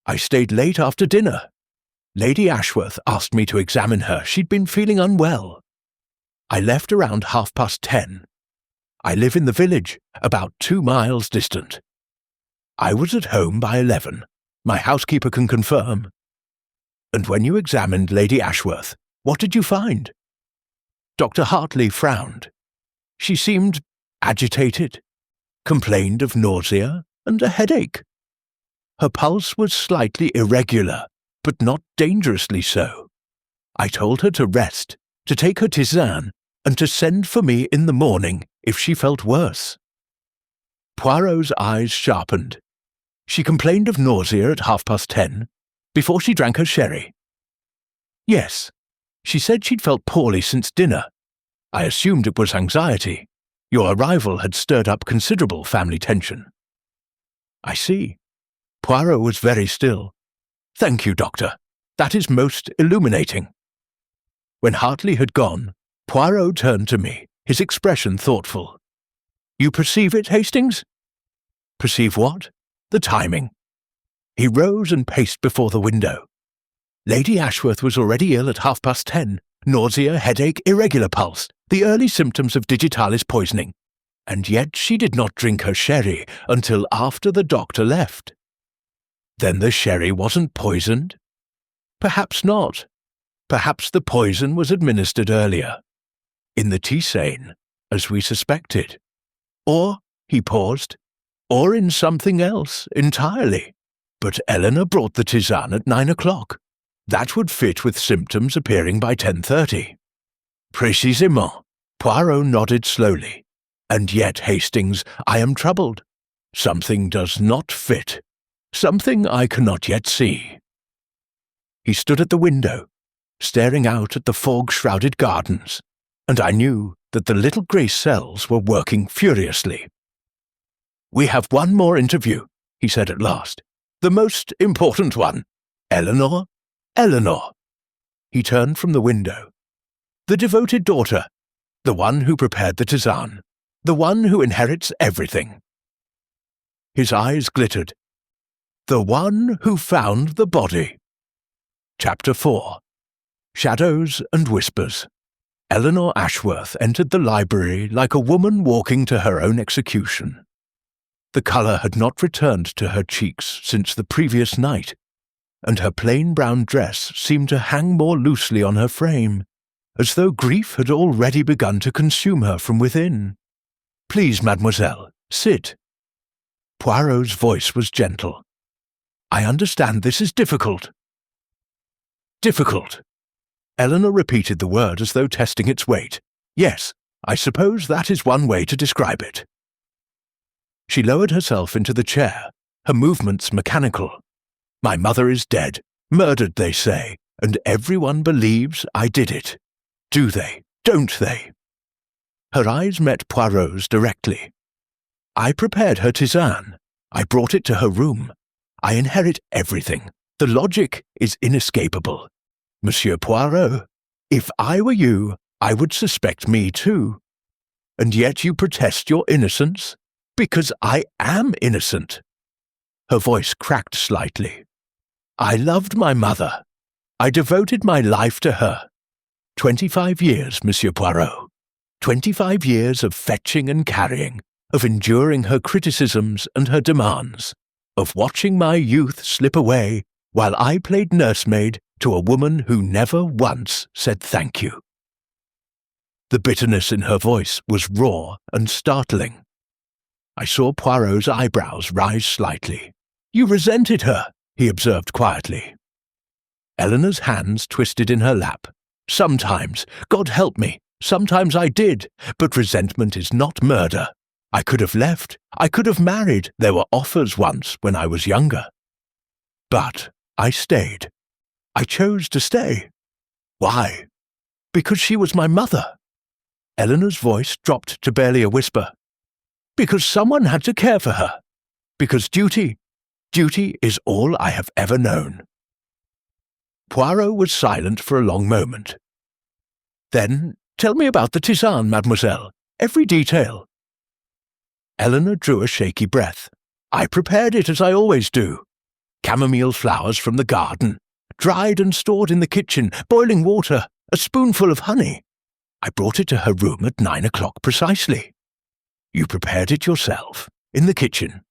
I stayed late after dinner. Lady Ashworth asked me to examine her. She'd been feeling unwell. I left around 10:30. I live in the village, about 2 miles distant. I was at home by 11. My housekeeper can confirm. And when you examined Lady Ashworth, what did you find? Dr. Hartley frowned. She seemed agitated, complained of nausea and a headache. Her pulse was slightly irregular, but not dangerously so. I told her to rest, to take her tisane, and to send for me in the morning if she felt worse. Poirot's eyes sharpened. She complained of nausea at 10:30, before she drank her sherry. Yes, she said she'd felt poorly since dinner. I assumed it was anxiety. Your arrival had stirred up considerable family tension. I see. Poirot was very still. Thank you, Doctor. That is most illuminating. When Hartley had gone, Poirot turned to me, his expression thoughtful. You perceive it, Hastings? Perceive what? The timing. He rose and paced before the window. Lady Ashworth was already ill at 10:30, nausea, headache, irregular pulse, the early symptoms of digitalis poisoning, and yet she did not drink her sherry until after the doctor left. Then the sherry wasn't poisoned? Perhaps not. Perhaps the poison was administered earlier, in the tisane, as we suspected. Or, he paused, or in something else entirely. But Eleanor brought the tisane at 9 o'clock. That would fit with symptoms appearing by 10:30. Précisément. Poirot nodded slowly. And yet, Hastings, I am troubled. Something does not fit. Something I cannot yet see. He stood at the window, staring out at the fog-shrouded gardens, and I knew that the little grey cells were working furiously. We have one more interview, he said at last. The most important one. Eleanor? Eleanor. He turned from the window. The devoted daughter. The one who prepared the tisane. The one who inherits everything. His eyes glittered. The one who found the body. Chapter 4. Shadows and Whispers. Eleanor Ashworth entered the library like a woman walking to her own execution. The colour had not returned to her cheeks since the previous night. and her plain brown dress seemed to hang more loosely on her frame, as though grief had already begun to consume her from within. "Please, mademoiselle, sit." Poirot's voice was gentle. "I understand this is difficult." "Difficult." Eleanor repeated the word as though testing its weight. "Yes, I suppose that is one way to describe it." She lowered herself into the chair, her movements mechanical. "My mother is dead, murdered, they say, and everyone believes I did it. Do they? Don't they?" Her eyes met Poirot's directly. "I prepared her tisane. I brought it to her room. I inherit everything. The logic is inescapable. Monsieur Poirot, if I were you, I would suspect me too. And yet you protest your innocence? Because I am innocent." Her voice cracked slightly. "I loved my mother. I devoted my life to her. 25 years, Monsieur Poirot. 25 years of fetching and carrying, of enduring her criticisms and her demands, of watching my youth slip away while I played nursemaid to a woman who never once said thank you." The bitterness in her voice was raw and startling. I saw Poirot's eyebrows rise slightly. "You resented her," he observed quietly. Eleanor's hands twisted in her lap. "Sometimes, God help me, sometimes I did, but resentment is not murder. I could have left, I could have married, there were offers once when I was younger. But I stayed. I chose to stay. Why? Because she was my mother." Eleanor's voice dropped to barely a whisper. "Because someone had to care for her. Because duty is all I have ever known." Poirot was silent for a long moment. "Then tell me about the tisane, mademoiselle, every detail." Eleanor drew a shaky breath. "I prepared it as I always do. Chamomile flowers from the garden, dried and stored in the kitchen, boiling water, a spoonful of honey. I brought it to her room at 9 o'clock precisely." "You prepared it yourself, in the kitchen?"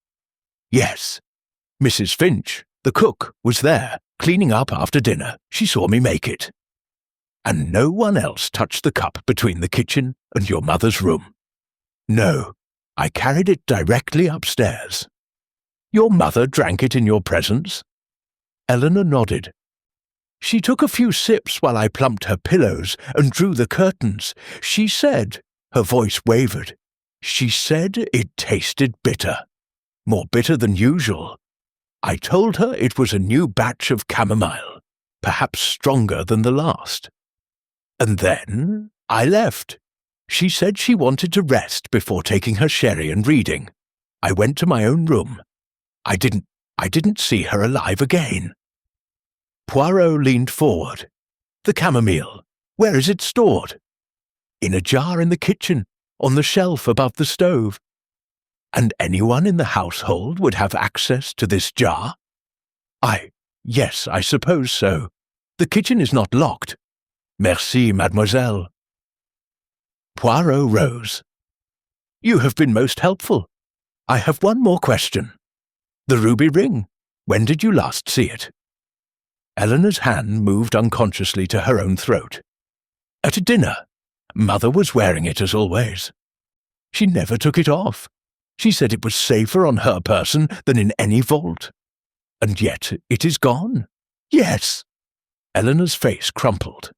"Yes. Mrs. Finch, the cook, was there, cleaning up after dinner. She saw me make it." "And no one else touched the cup between the kitchen and your mother's room?" "No. I carried it directly upstairs." "Your mother drank it in your presence?" Eleanor nodded. "She took a few sips while I plumped her pillows and drew the curtains. She said," her voice wavered, "she said it tasted bitter. More bitter than usual. I told her it was a new batch of chamomile, perhaps stronger than the last. And then I left. She said she wanted to rest before taking her sherry and reading. I went to my own room. I didn't see her alive again." Poirot leaned forward. "The chamomile, where is it stored?" "In a jar in the kitchen, on the shelf above the stove." "And anyone in the household would have access to this jar?" Yes, I suppose so. The kitchen is not locked." "Merci, mademoiselle." Poirot rose. "You have been most helpful. I have one more question. The ruby ring, when did you last see it?" Eleanor's hand moved unconsciously to her own throat. "At dinner. Mother was wearing it as always. She never took it off. She said it was safer on her person than in any vault. And yet it is gone. Yes." Eleanor's face crumpled.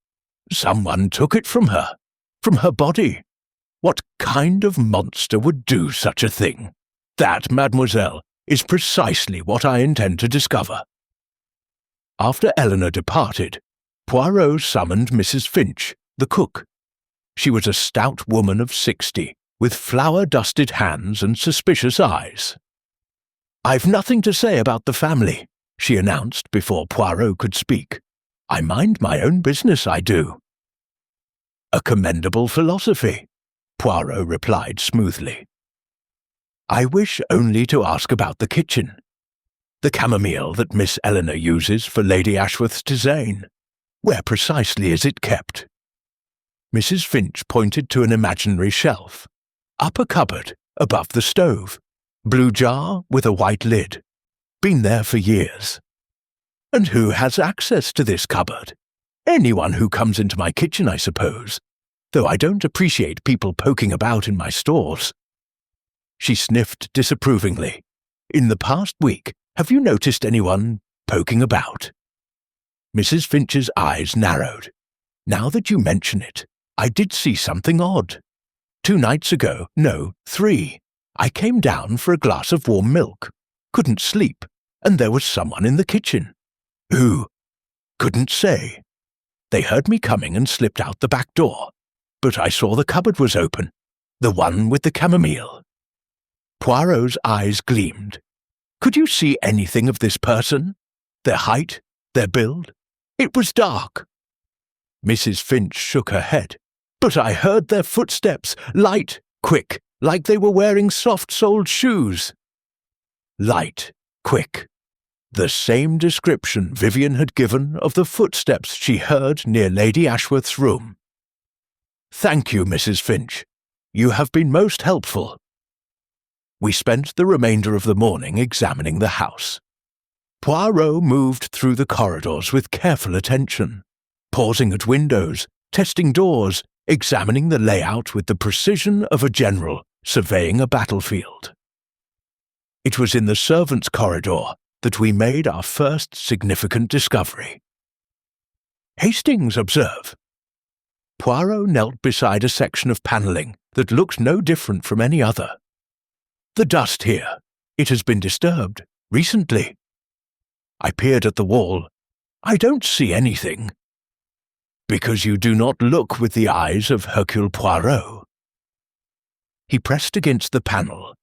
"Someone took it from her body. What kind of monster would do such a thing? That, mademoiselle, is precisely what I intend to discover." After Eleanor departed, Poirot summoned Mrs. Finch, the cook. She was a stout woman of 60, with flour-dusted hands and suspicious eyes. "I've nothing to say about the family," she announced before Poirot could speak. "I mind my own business, I do." "A commendable philosophy," Poirot replied smoothly. "I wish only to ask about the kitchen. The chamomile that Miss Eleanor uses for Lady Ashworth's tisane. Where precisely is it kept?" Mrs. Finch pointed to an imaginary shelf. "Up a cupboard, above the stove. Blue jar with a white lid. Been there for years." And who has access to this cupboard? Anyone who comes into my kitchen, I suppose, though I don't appreciate people poking about in my stores." She sniffed disapprovingly. "In the past week, have you noticed anyone poking about?" Mrs. Finch's eyes narrowed. "Now that you mention it, I did see something odd. 2 nights ago, no, 3, I came down for a glass of warm milk, couldn't sleep, and there was someone in the kitchen. Who? Couldn't say. They heard me coming and slipped out the back door, but I saw the cupboard was open, the one with the chamomile." Poirot's eyes gleamed. "Could you see anything of this person? Their height? Their build? It was dark." Mrs. Finch shook her head. "But I heard their footsteps, light, quick, like they were wearing soft-soled shoes." Light, quick. The same description Vivian had given of the footsteps she heard near Lady Ashworth's room. "Thank you, Mrs. Finch. You have been most helpful." We spent the remainder of the morning examining the house. Poirot moved through the corridors with careful attention, pausing at windows, testing doors, examining the layout with the precision of a general surveying a battlefield. It was in the servants' corridor that we made our first significant discovery. "Hastings, observe." Poirot knelt beside a section of panelling that looked no different from any other. "The dust here. It has been disturbed, recently." I peered at the wall. "I don't see anything." "Because you do not look with the eyes of Hercule Poirot." He pressed against the panel,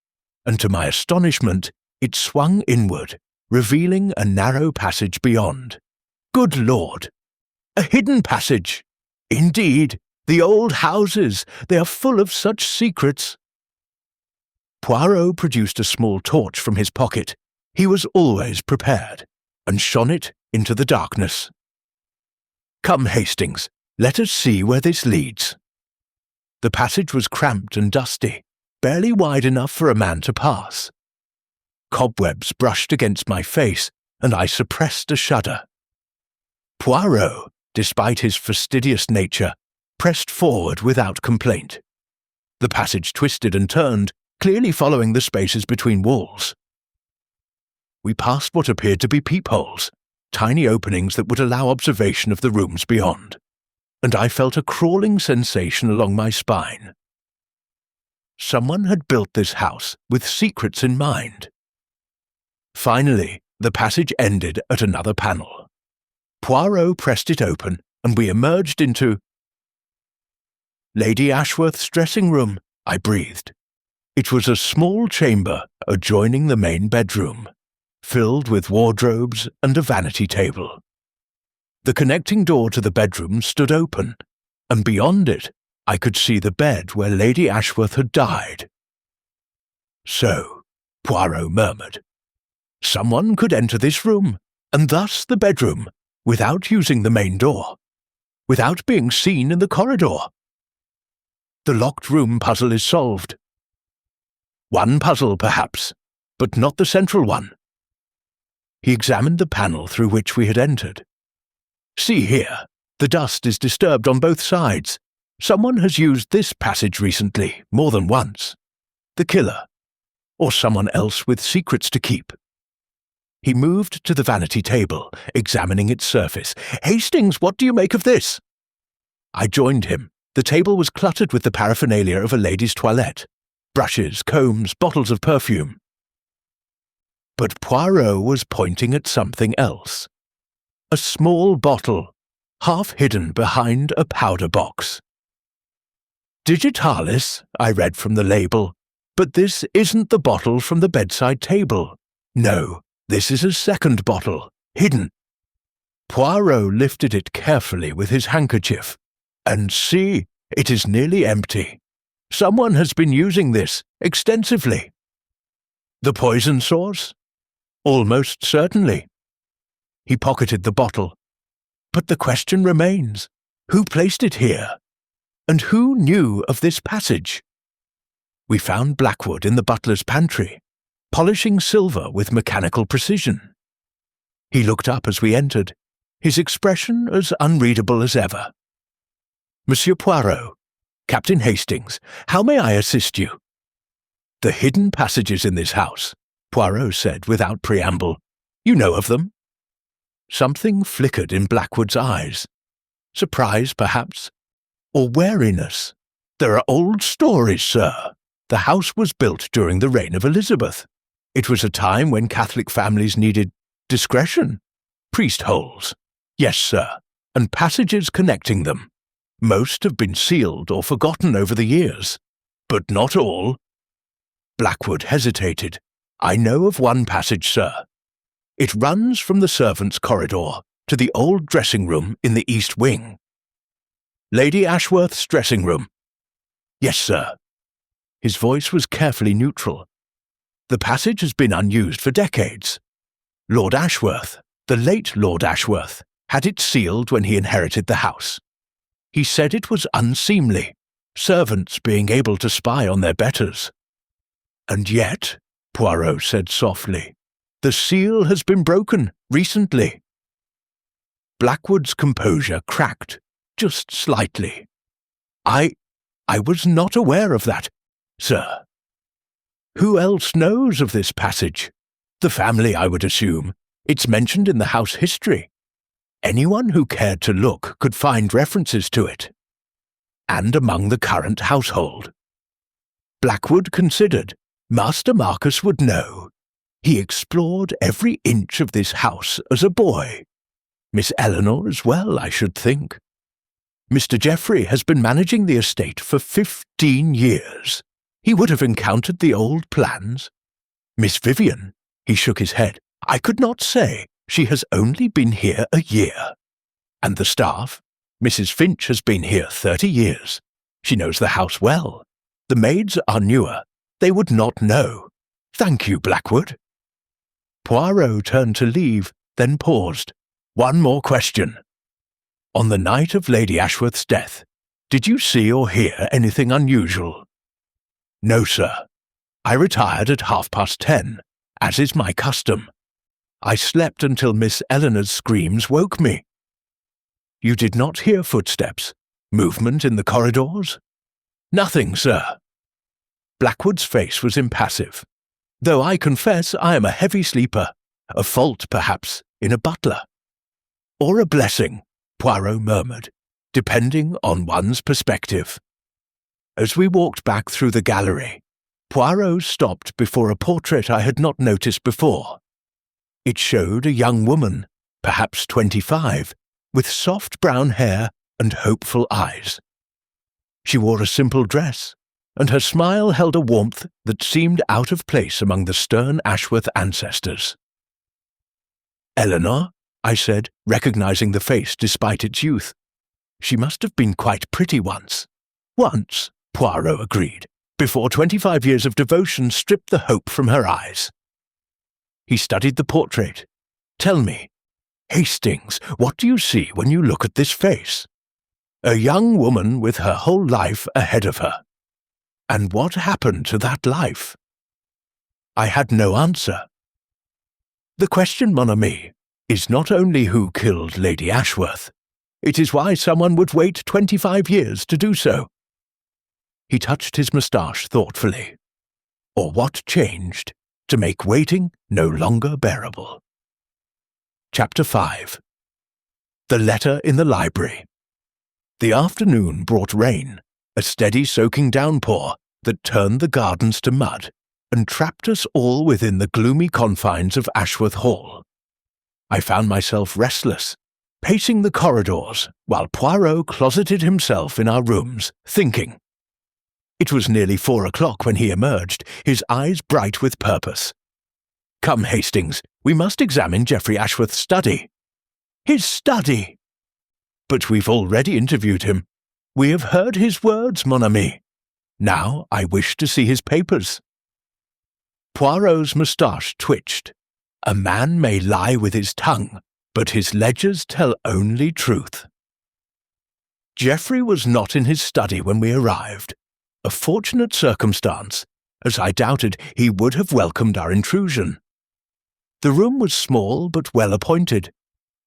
and to my astonishment, it swung inward, revealing a narrow passage beyond. Good Lord! A hidden passage! Indeed, the old houses, they are full of such secrets. Poirot produced a small torch from his pocket. He was always prepared, and shone it into the darkness. "Come, Hastings, let us see where this leads." The passage was cramped and dusty, barely wide enough for a man to pass. Cobwebs brushed against my face, and I suppressed a shudder. Poirot, despite his fastidious nature, pressed forward without complaint. The passage twisted and turned, clearly following the spaces between walls. We passed what appeared to be peepholes, tiny openings that would allow observation of the rooms beyond, and I felt a crawling sensation along my spine. Someone had built this house with secrets in mind. Finally, the passage ended at another panel. Poirot pressed it open, and we emerged into Lady Ashworth's dressing room, I breathed. It was a small chamber adjoining the main bedroom, filled with wardrobes and a vanity table. The connecting door to the bedroom stood open, and beyond it I could see the bed where Lady Ashworth had died. "So," Poirot murmured, "someone could enter this room, and thus the bedroom, without using the main door, without being seen in the corridor. The locked room puzzle is solved. One puzzle, perhaps, but not the central one." He examined the panel through which we had entered. "See here, the dust is disturbed on both sides. Someone has used this passage recently, more than once. The killer, or someone else with secrets to keep." He moved to the vanity table, examining its surface. "Hastings, what do you make of this?" I joined him. The table was cluttered with the paraphernalia of a lady's toilette: brushes, combs, bottles of perfume. But Poirot was pointing at something else. A small bottle, half hidden behind a powder box. "Digitalis," I read from the label, "but this isn't the bottle from the bedside table. No, this is a second bottle, hidden." Poirot lifted it carefully with his handkerchief, and see, it is nearly empty. Someone has been using this extensively. The poison source? Almost certainly. He pocketed the bottle. But the question remains, who placed it here? And who knew of this passage? We found Blackwood in the butler's pantry, polishing silver with mechanical precision. He looked up as we entered, his expression as unreadable as ever. "Monsieur Poirot, Captain Hastings, how may I assist you?" "The hidden passages in this house," Poirot said without preamble. "You know of them?" Something flickered in Blackwood's eyes. Surprise, perhaps? Or wariness? "There are old stories, sir. The house was built during the reign of Elizabeth. It was a time when Catholic families needed discretion. Priest holes. Yes, sir, and passages connecting them. Most have been sealed or forgotten over the years, but not all." Blackwood hesitated. "I know of one passage, sir. It runs from the servants' corridor to the old dressing room in the east wing." "Lady Ashworth's dressing room?" "Yes, sir." His voice was carefully neutral. "The passage has been unused for decades. Lord Ashworth, the late Lord Ashworth, had it sealed when he inherited the house. He said it was unseemly, servants being able to spy on their betters. And yet," Poirot said softly, "the seal has been broken recently." Blackwood's composure cracked, just slightly. I was not aware of that, sir." "Who else knows of this passage?" "The family, I would assume. It's mentioned in the house history. Anyone who cared to look could find references to it. And among the current household." Blackwood considered. "Master Marcus would know. He explored every inch of this house as a boy. Miss Eleanor as well, I should think. Mr. Geoffrey has been managing the estate for 15 years. He would have encountered the old plans. Miss Vivian," he shook his head, "I could not say. She has only been here a year. And the staff? Mrs. Finch has been here 30 years. She knows the house well. The maids are newer. They would not know. Thank you, Blackwood." Poirot turned to leave, then paused. "One more question. On the night of Lady Ashworth's death, did you see or hear anything unusual?" "No, sir. I retired at 10:30, as is my custom. I slept until Miss Eleanor's screams woke me." "You did not hear footsteps? Movement in the corridors?" "Nothing, sir." Blackwood's face was impassive. "Though I confess I am a heavy sleeper, a fault, perhaps, in a butler." "Or a blessing," Poirot murmured, "depending on one's perspective." As we walked back through the gallery, Poirot stopped before a portrait I had not noticed before. It showed a young woman, perhaps 25, with soft brown hair and hopeful eyes. She wore a simple dress, and her smile held a warmth that seemed out of place among the stern Ashworth ancestors. "Eleanor?" I said, recognizing the face despite its youth. "She must have been quite pretty once." "Once," Poirot agreed, "before 25 years of devotion stripped the hope from her eyes." He studied the portrait. "Tell me, Hastings, what do you see when you look at this face?" "A young woman with her whole life ahead of her." "And what happened to that life?" I had no answer. "The question, mon ami, is not only who killed Lady Ashworth. It is why someone would wait 25 years to do so." He touched his moustache thoughtfully. "Or what changed to make waiting no longer bearable." Chapter 5. The Letter in the Library. The afternoon brought rain, a steady soaking downpour that turned the gardens to mud and trapped us all within the gloomy confines of Ashworth Hall. I found myself restless, pacing the corridors while Poirot closeted himself in our rooms, thinking. It was nearly 4 o'clock when he emerged, his eyes bright with purpose. "Come, Hastings, we must examine Geoffrey Ashworth's study." "His study?" "But we've already interviewed him. We have heard his words, mon ami. Now I wish to see his papers." Poirot's moustache twitched. A man may lie with his tongue, but his ledgers tell only truth. Geoffrey was not in his study when we arrived, a fortunate circumstance, as I doubted he would have welcomed our intrusion. The room was small but well appointed,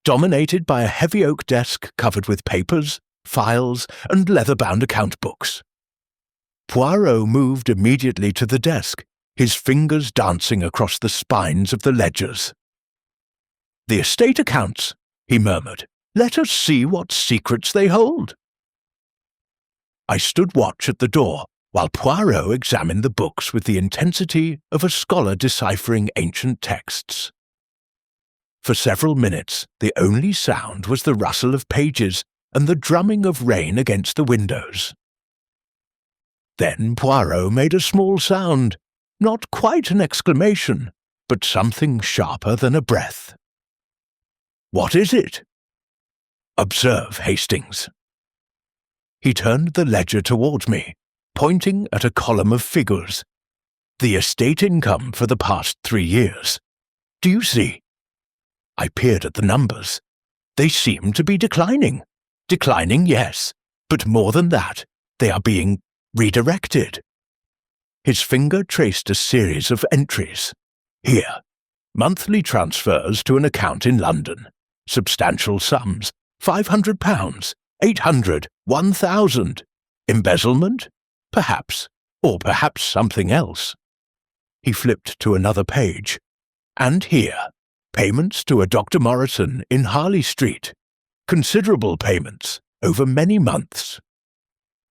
dominated by a heavy oak desk covered with papers, files, and leather-bound account books. Poirot moved immediately to the desk, his fingers dancing across the spines of the ledgers. "The estate accounts," he murmured. "Let us see what secrets they hold." I stood watch at the door while Poirot examined the books with the intensity of a scholar deciphering ancient texts. For several minutes, the only sound was the rustle of pages and the drumming of rain against the windows. Then Poirot made a small sound, not quite an exclamation, but something sharper than a breath. "What is it?" "Observe, Hastings." He turned the ledger toward me, pointing at a column of figures. "The estate income for the past 3 years. Do you see?" I peered at the numbers. They seem to be declining. Declining, yes, but more than that, they are being redirected. His finger traced a series of entries. Here, monthly transfers to an account in London. Substantial sums, £500, 800, 1,000. Embezzlement? Perhaps, or perhaps something else. He flipped to another page. And here, payments to a Dr. Morrison in Harley Street. Considerable payments, over many months.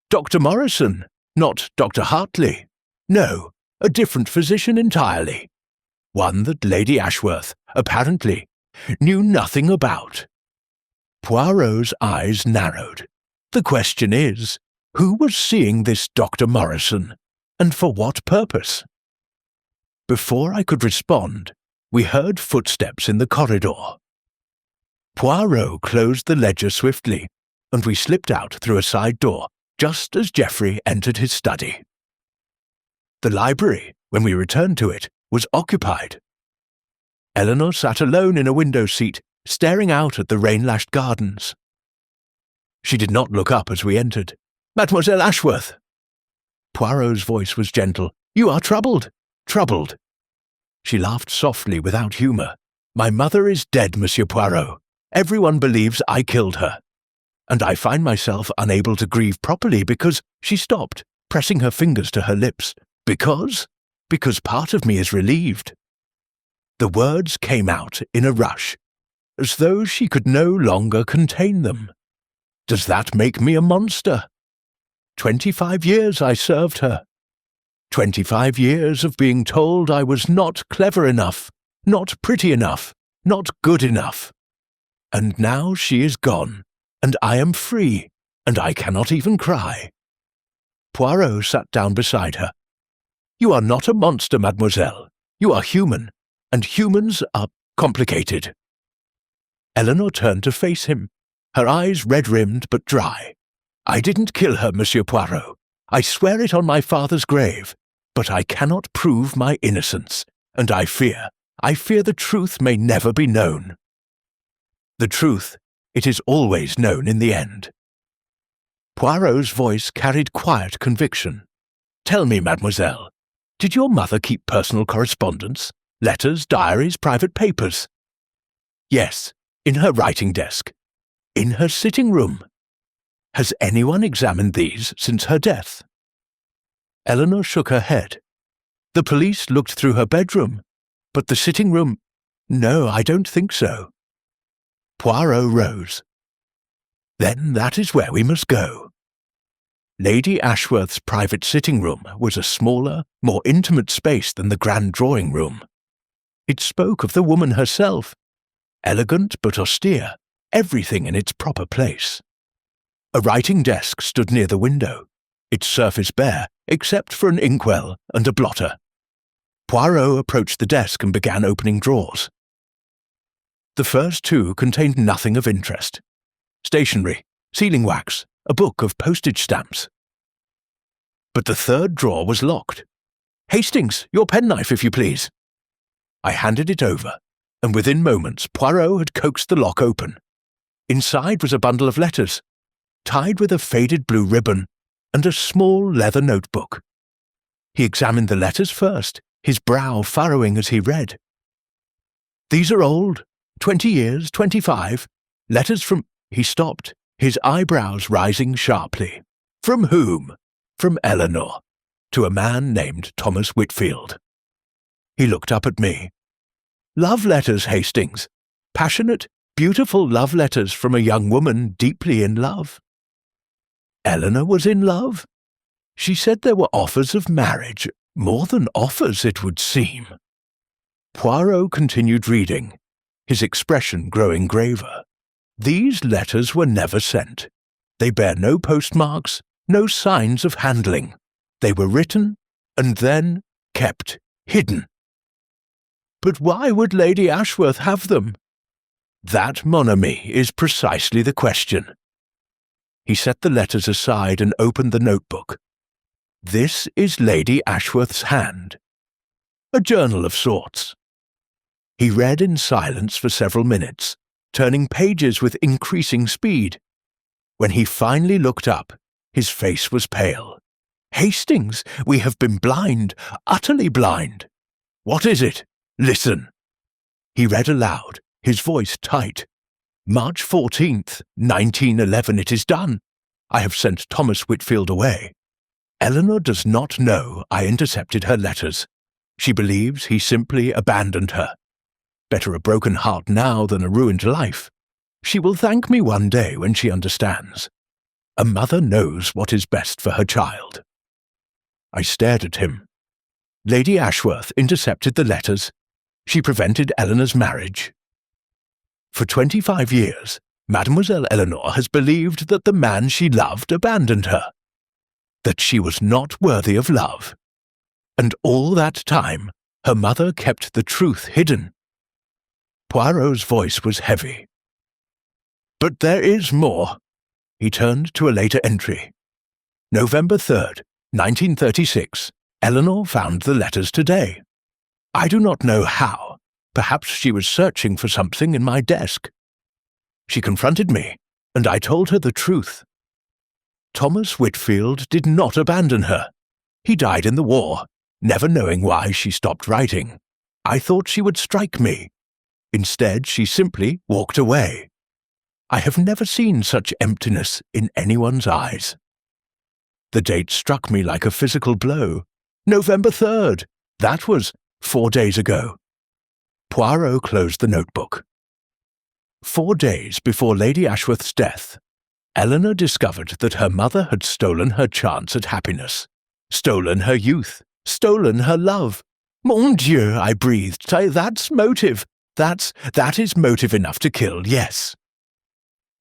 Dr. Morrison, not Dr. Hartley. No, a different physician entirely. One that Lady Ashworth, apparently, knew nothing about. Poirot's eyes narrowed. The question is, who was seeing this Dr. Morrison, and for what purpose? Before I could respond, we heard footsteps in the corridor. Poirot closed the ledger swiftly, and we slipped out through a side door just as Geoffrey entered his study. The library, when we returned to it, was occupied. Eleanor sat alone in a window seat, staring out at the rain-lashed gardens. She did not look up as we entered. "Mademoiselle Ashworth!" Poirot's voice was gentle. "You are troubled." "Troubled." She laughed softly without humour. "My mother is dead, Monsieur Poirot. Everyone believes I killed her. And I find myself unable to grieve properly because—" She stopped, pressing her fingers to her lips. Because part of me is relieved." The words came out in a rush, as though she could no longer contain them. Does that make me a monster? 25 years I served her. 25 years of being told I was not clever enough, not pretty enough, not good enough. And now she is gone, and I am free, and I cannot even cry. Poirot sat down beside her. "You are not a monster, mademoiselle. You are human, and humans are complicated." Eleanor turned to face him, her eyes red-rimmed but dry. "I didn't kill her, Monsieur Poirot. I swear it on my father's grave. But I cannot prove my innocence, and I fear the truth may never be known." "The truth, it is always known in the end." Poirot's voice carried quiet conviction. "Tell me, mademoiselle, did your mother keep personal correspondence? Letters, diaries, private papers?" "Yes, in her writing desk. In her sitting room. Has anyone examined these since her death?" Eleanor shook her head. "The police looked through her bedroom, but the sitting room— No, I don't think so." Poirot rose. "Then that is where we must go." Lady Ashworth's private sitting room was a smaller, more intimate space than the grand drawing room. It spoke of the woman herself. Elegant but austere, everything in its proper place. A writing desk stood near the window, its surface bare except for an inkwell and a blotter. Poirot approached the desk and began opening drawers. The first two contained nothing of interest. Stationery, sealing wax, a book of postage stamps. But the third drawer was locked. "Hastings, your penknife, if you please." I handed it over, and within moments Poirot had coaxed the lock open. Inside was a bundle of letters, tied with a faded blue ribbon, and a small leather notebook. He examined the letters first, his brow furrowing as he read. These are old. 20 years, 25. Letters from—" He stopped, his eyebrows rising sharply. "From whom?" "From Eleanor, to a man named Thomas Whitfield." He looked up at me. "Love letters, Hastings. Passionate, beautiful love letters from a young woman deeply in love." Eleanor was in love? She said there were offers of marriage, more than offers, it would seem. Poirot continued reading, his expression growing graver. "These letters were never sent. They bear no postmarks, no signs of handling. They were written, and then kept hidden." "But why would Lady Ashworth have them?" "That, mon ami, is precisely the question." He set the letters aside and opened the notebook. "This is Lady Ashworth's hand. A journal of sorts." He read in silence for several minutes, turning pages with increasing speed. When he finally looked up, his face was pale. "Hastings, we have been blind, utterly blind." "What is it? Listen." He read aloud, his voice tight. "March 14th, 1911, it is done. I have sent Thomas Whitfield away. Eleanor does not know I intercepted her letters. She believes he simply abandoned her. Better a broken heart now than a ruined life. She will thank me one day when she understands. A mother knows what is best for her child." I stared at him. Lady Ashworth intercepted the letters. She prevented Eleanor's marriage. For 25 years, Mademoiselle Eleanor has believed that the man she loved abandoned her, that she was not worthy of love. And all that time, her mother kept the truth hidden. Poirot's voice was heavy. "But there is more." He turned to a later entry. "November 3rd, 1936. Eleanor found the letters today. I do not know how. Perhaps she was searching for something in my desk. She confronted me, and I told her the truth. Thomas Whitfield did not abandon her. He died in the war, never knowing why she stopped writing. I thought she would strike me. Instead, she simply walked away. I have never seen such emptiness in anyone's eyes." The date struck me like a physical blow. November 3rd. That was 4 days ago. Poirot closed the notebook. 4 days before Lady Ashworth's death, Eleanor discovered that her mother had stolen her chance at happiness, stolen her youth, stolen her love. "Mon Dieu," I breathed. "That's motive. That is motive enough to kill, yes."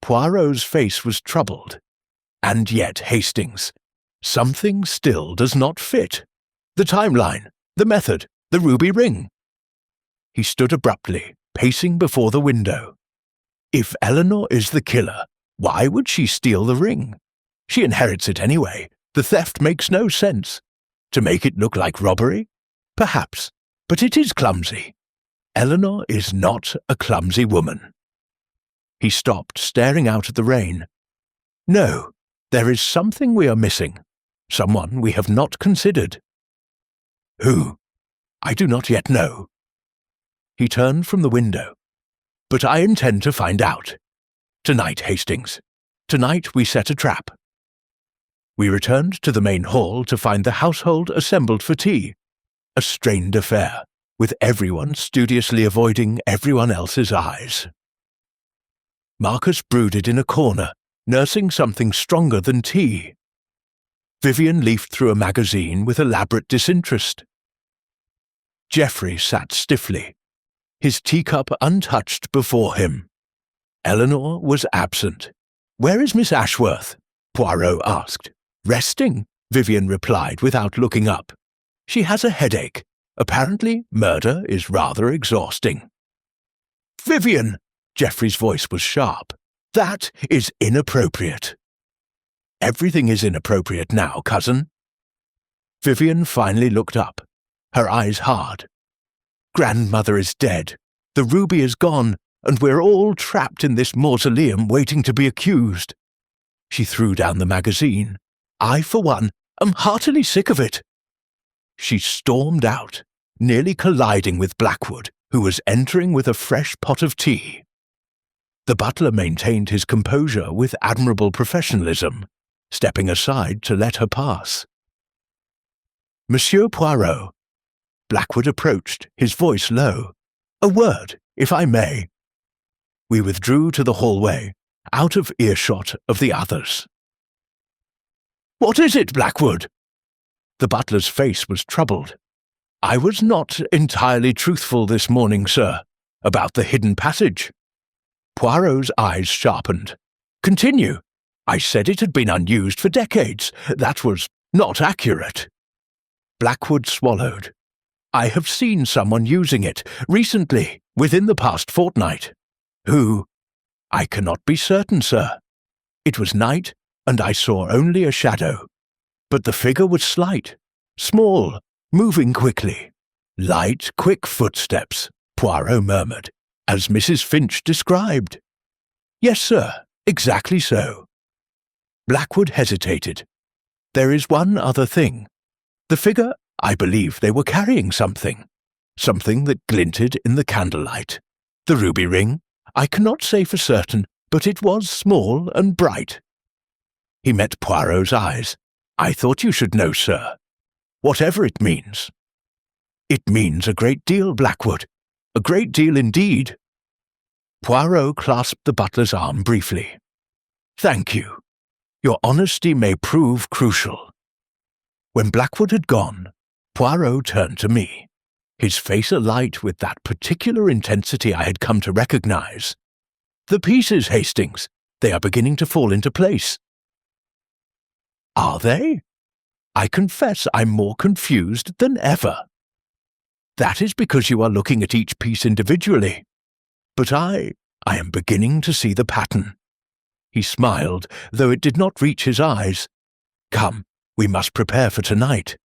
Poirot's face was troubled. "And yet, Hastings, something still does not fit. The timeline, the method, the ruby ring." He stood abruptly, pacing before the window. "If Eleanor is the killer, why would she steal the ring? She inherits it anyway. The theft makes no sense. To make it look like robbery? Perhaps, but it is clumsy. Eleanor is not a clumsy woman." He stopped, staring out at the rain. "No, there is something we are missing, someone we have not considered." "Who?" "I do not yet know." He turned from the window. "But I intend to find out. Tonight, Hastings. Tonight we set a trap." We returned to the main hall to find the household assembled for tea. A strained affair, with everyone studiously avoiding everyone else's eyes. Marcus brooded in a corner, nursing something stronger than tea. Vivian leafed through a magazine with elaborate disinterest. Geoffrey sat stiffly, his teacup untouched before him. Eleanor was absent. "Where is Miss Ashworth?" Poirot asked. "Resting," Vivian replied without looking up. "She has a headache. Apparently, murder is rather exhausting." "Vivian!" Geoffrey's voice was sharp. "That is inappropriate." "Everything is inappropriate now, cousin." Vivian finally looked up, her eyes hard. "Grandmother is dead. The ruby is gone, and we're all trapped in this mausoleum waiting to be accused." She threw down the magazine. "I, for one, am heartily sick of it." She stormed out, nearly colliding with Blackwood, who was entering with a fresh pot of tea. The butler maintained his composure with admirable professionalism, stepping aside to let her pass. "Monsieur Poirot." Blackwood approached, his voice low. "A word, if I may." We withdrew to the hallway, out of earshot of the others. "What is it, Blackwood?" The butler's face was troubled. "I was not entirely truthful this morning, sir, about the hidden passage." Poirot's eyes sharpened. "Continue. I said it had been unused for decades. That was not accurate." Blackwood swallowed. "I have seen someone using it, recently, within the past fortnight." "Who?" "I cannot be certain, sir. It was night, and I saw only a shadow. But the figure was slight, small, moving quickly." "Light, quick footsteps," Poirot murmured, "as Mrs. Finch described." "Yes, sir, exactly so." Blackwood hesitated. "There is one other thing. The figure, I believe they were carrying something that glinted in the candlelight. The ruby ring, I cannot say for certain, but it was small and bright." He met Poirot's eyes. "I thought you should know, sir. Whatever it means." "It means a great deal, Blackwood. A great deal indeed." Poirot clasped the butler's arm briefly. "Thank you. Your honesty may prove crucial." When Blackwood had gone, Poirot turned to me, his face alight with that particular intensity I had come to recognize. "The pieces, Hastings. They are beginning to fall into place." "Are they? I confess I'm more confused than ever." "That is because you are looking at each piece individually. But I am beginning to see the pattern." He smiled, though it did not reach his eyes. "Come, we must prepare for tonight,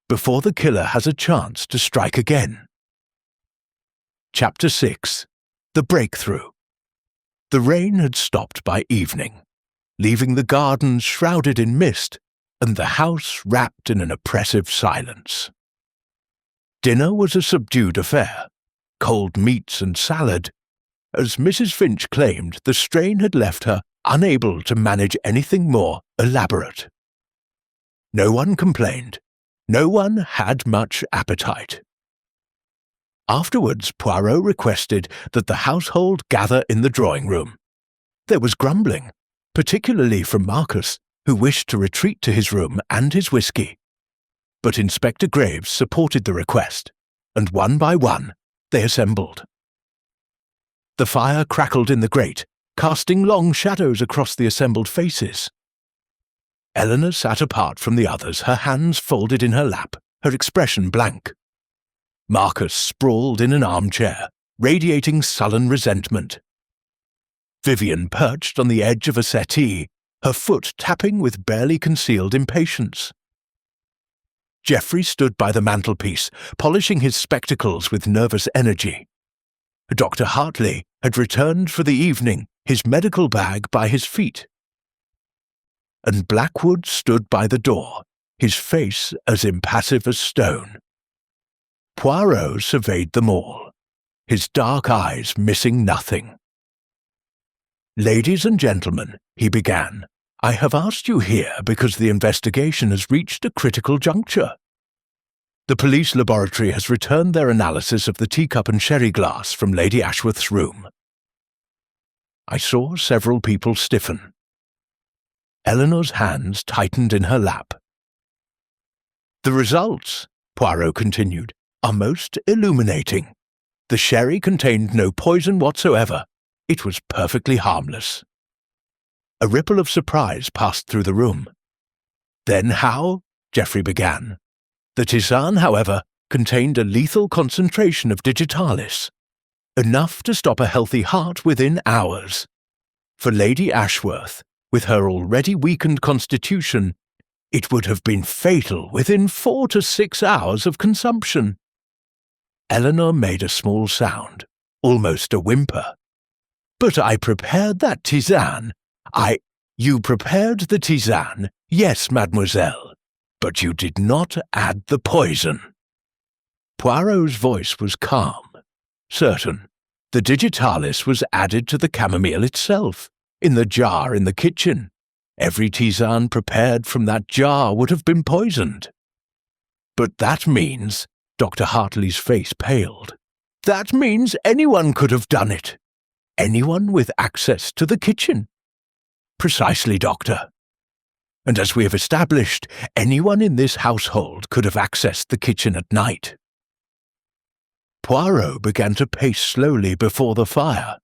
before the killer has a chance to strike again." Chapter 6. The Breakthrough. The rain had stopped by evening, leaving the gardens shrouded in mist and the house wrapped in an oppressive silence. Dinner was a subdued affair, cold meats and salad. As Mrs. Finch claimed, the strain had left her unable to manage anything more elaborate. No one complained. No one had much appetite. Afterwards, Poirot requested that the household gather in the drawing-room. There was grumbling, particularly from Marcus, who wished to retreat to his room and his whisky. But Inspector Graves supported the request, and one by one they assembled. The fire crackled in the grate, casting long shadows across the assembled faces. Eleanor sat apart from the others, her hands folded in her lap, her expression blank. Marcus sprawled in an armchair, radiating sullen resentment. Vivian perched on the edge of a settee, her foot tapping with barely concealed impatience. Geoffrey stood by the mantelpiece, polishing his spectacles with nervous energy. Dr. Hartley had returned for the evening, his medical bag by his feet. And Blackwood stood by the door, his face as impassive as stone. Poirot surveyed them all, his dark eyes missing nothing. "Ladies and gentlemen," he began, "I have asked you here because the investigation has reached a critical juncture. The police laboratory has returned their analysis of the teacup and sherry glass from Lady Ashworth's room." I saw several people stiffen. Eleanor's hands tightened in her lap. "The results," Poirot continued, "are most illuminating. The sherry contained no poison whatsoever. It was perfectly harmless." A ripple of surprise passed through the room. "Then how?" Geoffrey began. "The tisane, however, contained a lethal concentration of digitalis, enough to stop a healthy heart within hours. For Lady Ashworth, with her already weakened constitution, it would have been fatal within 4 to 6 hours of consumption." Eleanor made a small sound, almost a whimper. "But I prepared that tisane. You prepared the tisane, yes, mademoiselle, but you did not add the poison." Poirot's voice was calm. Certain. The digitalis was added to the chamomile itself, in the jar in the kitchen. Every tisane prepared from that jar would have been poisoned. But that means, Dr. Hartley's face paled, that means anyone could have done it. Anyone with access to the kitchen. Precisely, Doctor. And as we have established, anyone in this household could have accessed the kitchen at night. Poirot began to pace slowly before the fire.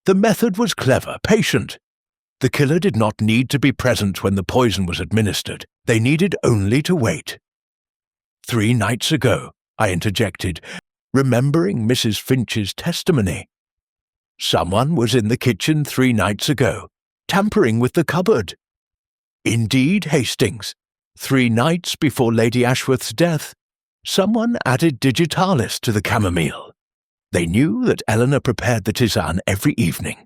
The method was clever, patient. The killer did not need to be present when the poison was administered. They needed only to wait. 3 nights ago, I interjected, remembering Mrs. Finch's testimony. Someone was in the kitchen 3 nights ago, tampering with the cupboard. Indeed, Hastings, 3 nights before Lady Ashworth's death, someone added digitalis to the chamomile. They knew that Eleanor prepared the tisane every evening.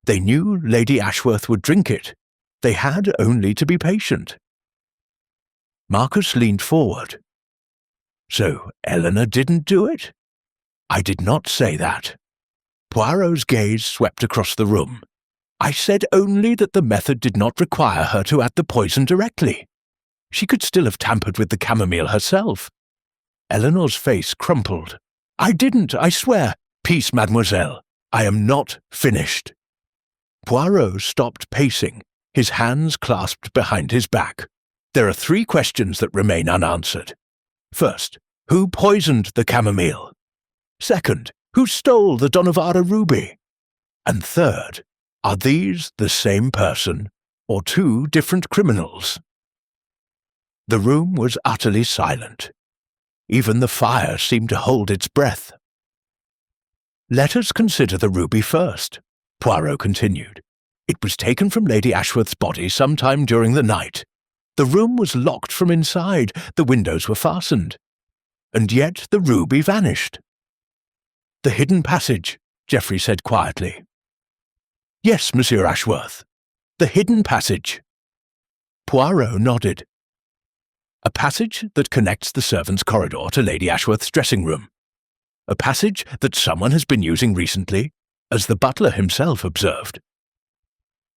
They knew Lady Ashworth would drink it. They had only to be patient. Marcus leaned forward. So Eleanor didn't do it? I did not say that. Poirot's gaze swept across the room. I said only that the method did not require her to add the poison directly. She could still have tampered with the chamomile herself. Eleanor's face crumpled. I didn't, I swear. Peace, mademoiselle. I am not finished. Poirot stopped pacing, his hands clasped behind his back. There are 3 questions that remain unanswered. First, who poisoned the chamomile? Second, who stole the Donavara ruby? And third, are these the same person or 2 different criminals? The room was utterly silent. Even the fire seemed to hold its breath. Let us consider the ruby first, Poirot continued. It was taken from Lady Ashworth's body sometime during the night. The room was locked from inside, the windows were fastened. And yet the ruby vanished. The hidden passage, Geoffrey said quietly. Yes, Monsieur Ashworth, the hidden passage. Poirot nodded. A passage that connects the servants' corridor to Lady Ashworth's dressing room. A passage that someone has been using recently, as the butler himself observed.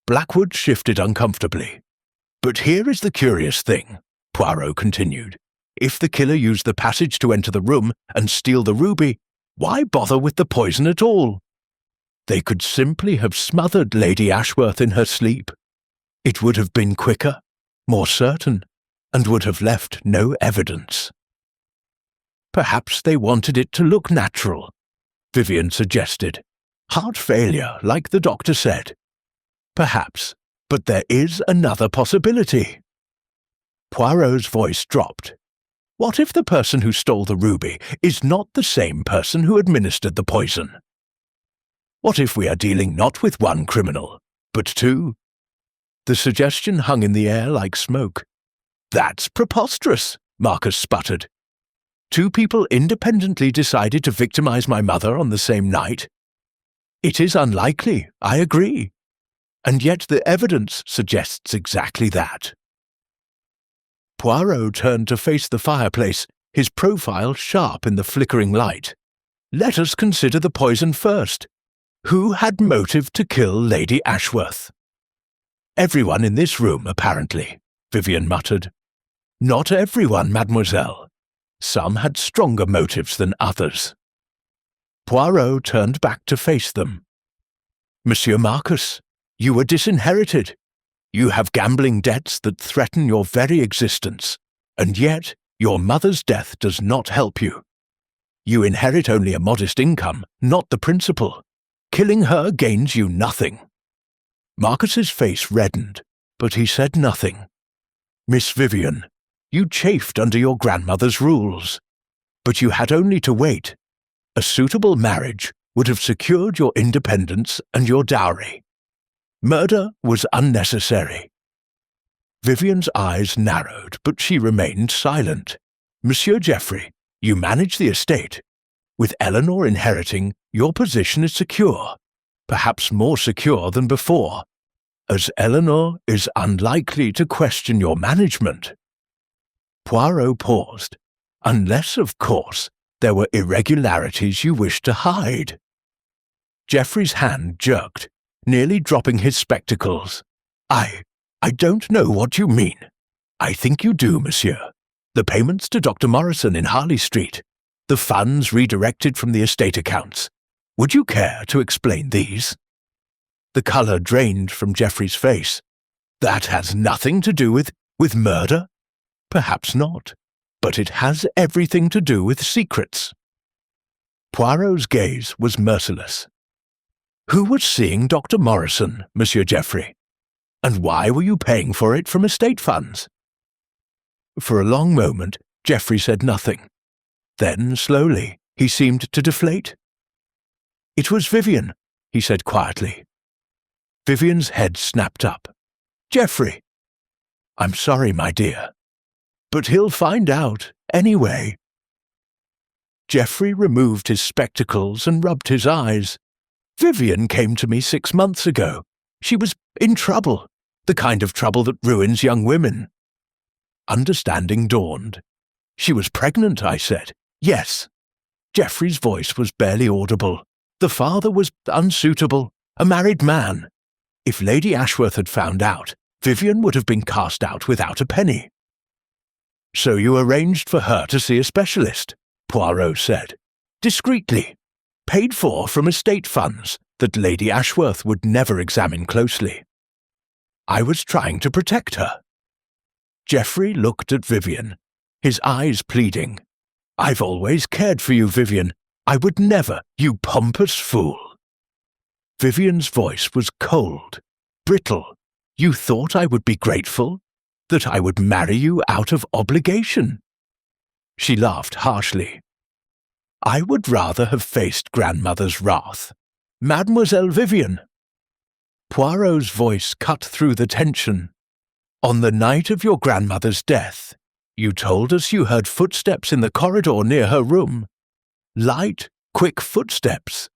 Blackwood shifted uncomfortably. But here is the curious thing, Poirot continued. If the killer used the passage to enter the room and steal the ruby, why bother with the poison at all? They could simply have smothered Lady Ashworth in her sleep. It would have been quicker, more certain, and would have left no evidence. Perhaps they wanted it to look natural, Vivian suggested. Heart failure, like the doctor said. Perhaps, but there is another possibility. Poirot's voice dropped. What if the person who stole the ruby is not the same person who administered the poison? What if we are dealing not with 1 criminal, but 2? The suggestion hung in the air like smoke. That's preposterous, Marcus sputtered. 2 people independently decided to victimize my mother on the same night? It is unlikely, I agree. And yet the evidence suggests exactly that. Poirot turned to face the fireplace, his profile sharp in the flickering light. Let us consider the poison first. Who had motive to kill Lady Ashworth? Everyone in this room, apparently, Vivian muttered. Not everyone, mademoiselle. Some had stronger motives than others. Poirot turned back to face them. Monsieur Marcus, you were disinherited. You have gambling debts that threaten your very existence, and yet your mother's death does not help you. You inherit only a modest income, not the principal. Killing her gains you nothing. Marcus's face reddened, but he said nothing. Miss Vivian, you chafed under your grandmother's rules, but you had only to wait. A suitable marriage would have secured your independence and your dowry. Murder was unnecessary. Vivian's eyes narrowed, but she remained silent. Monsieur Geoffrey, you manage the estate. With Eleanor inheriting, your position is secure, perhaps more secure than before, as Eleanor is unlikely to question your management. Poirot paused, unless, of course, There were irregularities you wished to hide. Geoffrey's hand jerked, nearly dropping his spectacles. I don't know what you mean. I think you do, monsieur. The payments to Dr. Morrison in Harley Street. The funds redirected from the estate accounts. Would you care to explain these? The colour drained from Geoffrey's face. That has nothing to do with murder? Perhaps not, but it has everything to do with secrets. Poirot's gaze was merciless. Who was seeing Dr. Morrison, Monsieur Geoffrey? And why were you paying for it from estate funds? For a long moment, Geoffrey said nothing. Then, slowly, he seemed to deflate. It was Vivian, he said quietly. Vivian's head snapped up. Geoffrey! I'm sorry, my dear. But he'll find out, anyway. Geoffrey removed his spectacles and rubbed his eyes. Vivian came to me 6 months ago. She was in trouble, the kind of trouble that ruins young women. Understanding dawned. She was pregnant, I said. Yes. Geoffrey's voice was barely audible. The father was unsuitable, a married man. If Lady Ashworth had found out, Vivian would have been cast out without a penny. So you arranged for her to see a specialist, Poirot said, discreetly, paid for from estate funds that Lady Ashworth would never examine closely. I was trying to protect her. Geoffrey looked at Vivian, his eyes pleading. I've always cared for you, Vivian. I would never, you pompous fool. Vivian's voice was cold, brittle. You thought I would be grateful? That I would marry you out of obligation? She laughed harshly. I would rather have faced grandmother's wrath. Mademoiselle Vivian. Poirot's voice cut through the tension. On the night of your grandmother's death, you told us you heard footsteps in the corridor near her room. Light, quick footsteps.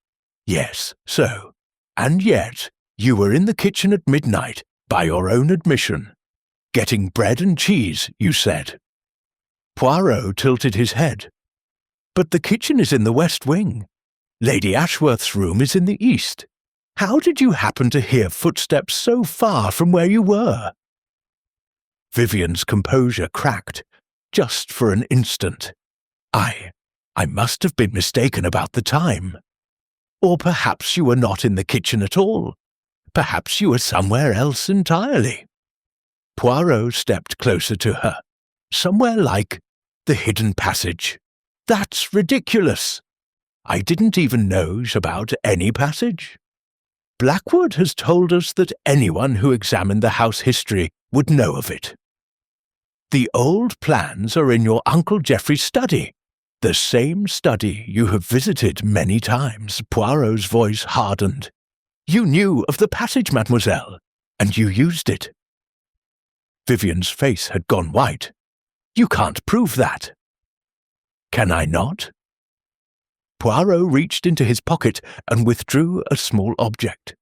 Yes, so. And yet, you were in the kitchen at midnight, by your own admission. Getting bread and cheese, you said. Poirot tilted his head. But the kitchen is in the west wing. Lady Ashworth's room is in the east. How did you happen to hear footsteps so far from where you were? Vivian's composure cracked, just for an instant. I must have been mistaken about the time. Or perhaps you were not in the kitchen at all. Perhaps you were somewhere else entirely. Poirot stepped closer to her. Somewhere like the hidden passage. That's ridiculous. I didn't even know about any passage. Blackwood has told us that anyone who examined the house history would know of it. The old plans are in your Uncle Geoffrey's study, the same study you have visited many times. Poirot's voice hardened. You knew of the passage, mademoiselle, and you used it. Vivian's face had gone white. You can't prove that. Can I not? Poirot reached into his pocket and withdrew a small object.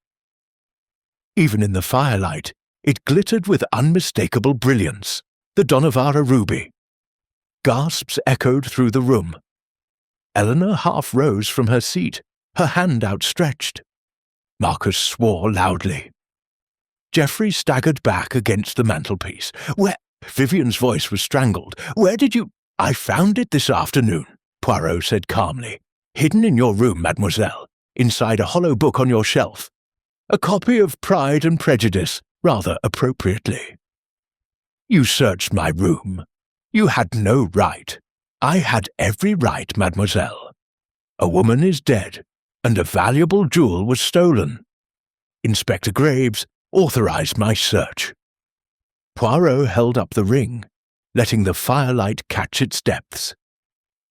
Even in the firelight, it glittered with unmistakable brilliance, the Donavara ruby. Gasps echoed through the room. Eleanor half rose from her seat, her hand outstretched. Marcus swore loudly. Geoffrey staggered back against the mantelpiece. Where? Vivian's voice was strangled. Where did you? I found it this afternoon, Poirot said calmly. Hidden in your room, mademoiselle, inside a hollow book on your shelf. A copy of Pride and Prejudice, rather appropriately. You searched my room. You had no right. I had every right, mademoiselle. A woman is dead, and a valuable jewel was stolen. Inspector Graves authorized my search. Poirot held up the ring, letting the firelight catch its depths.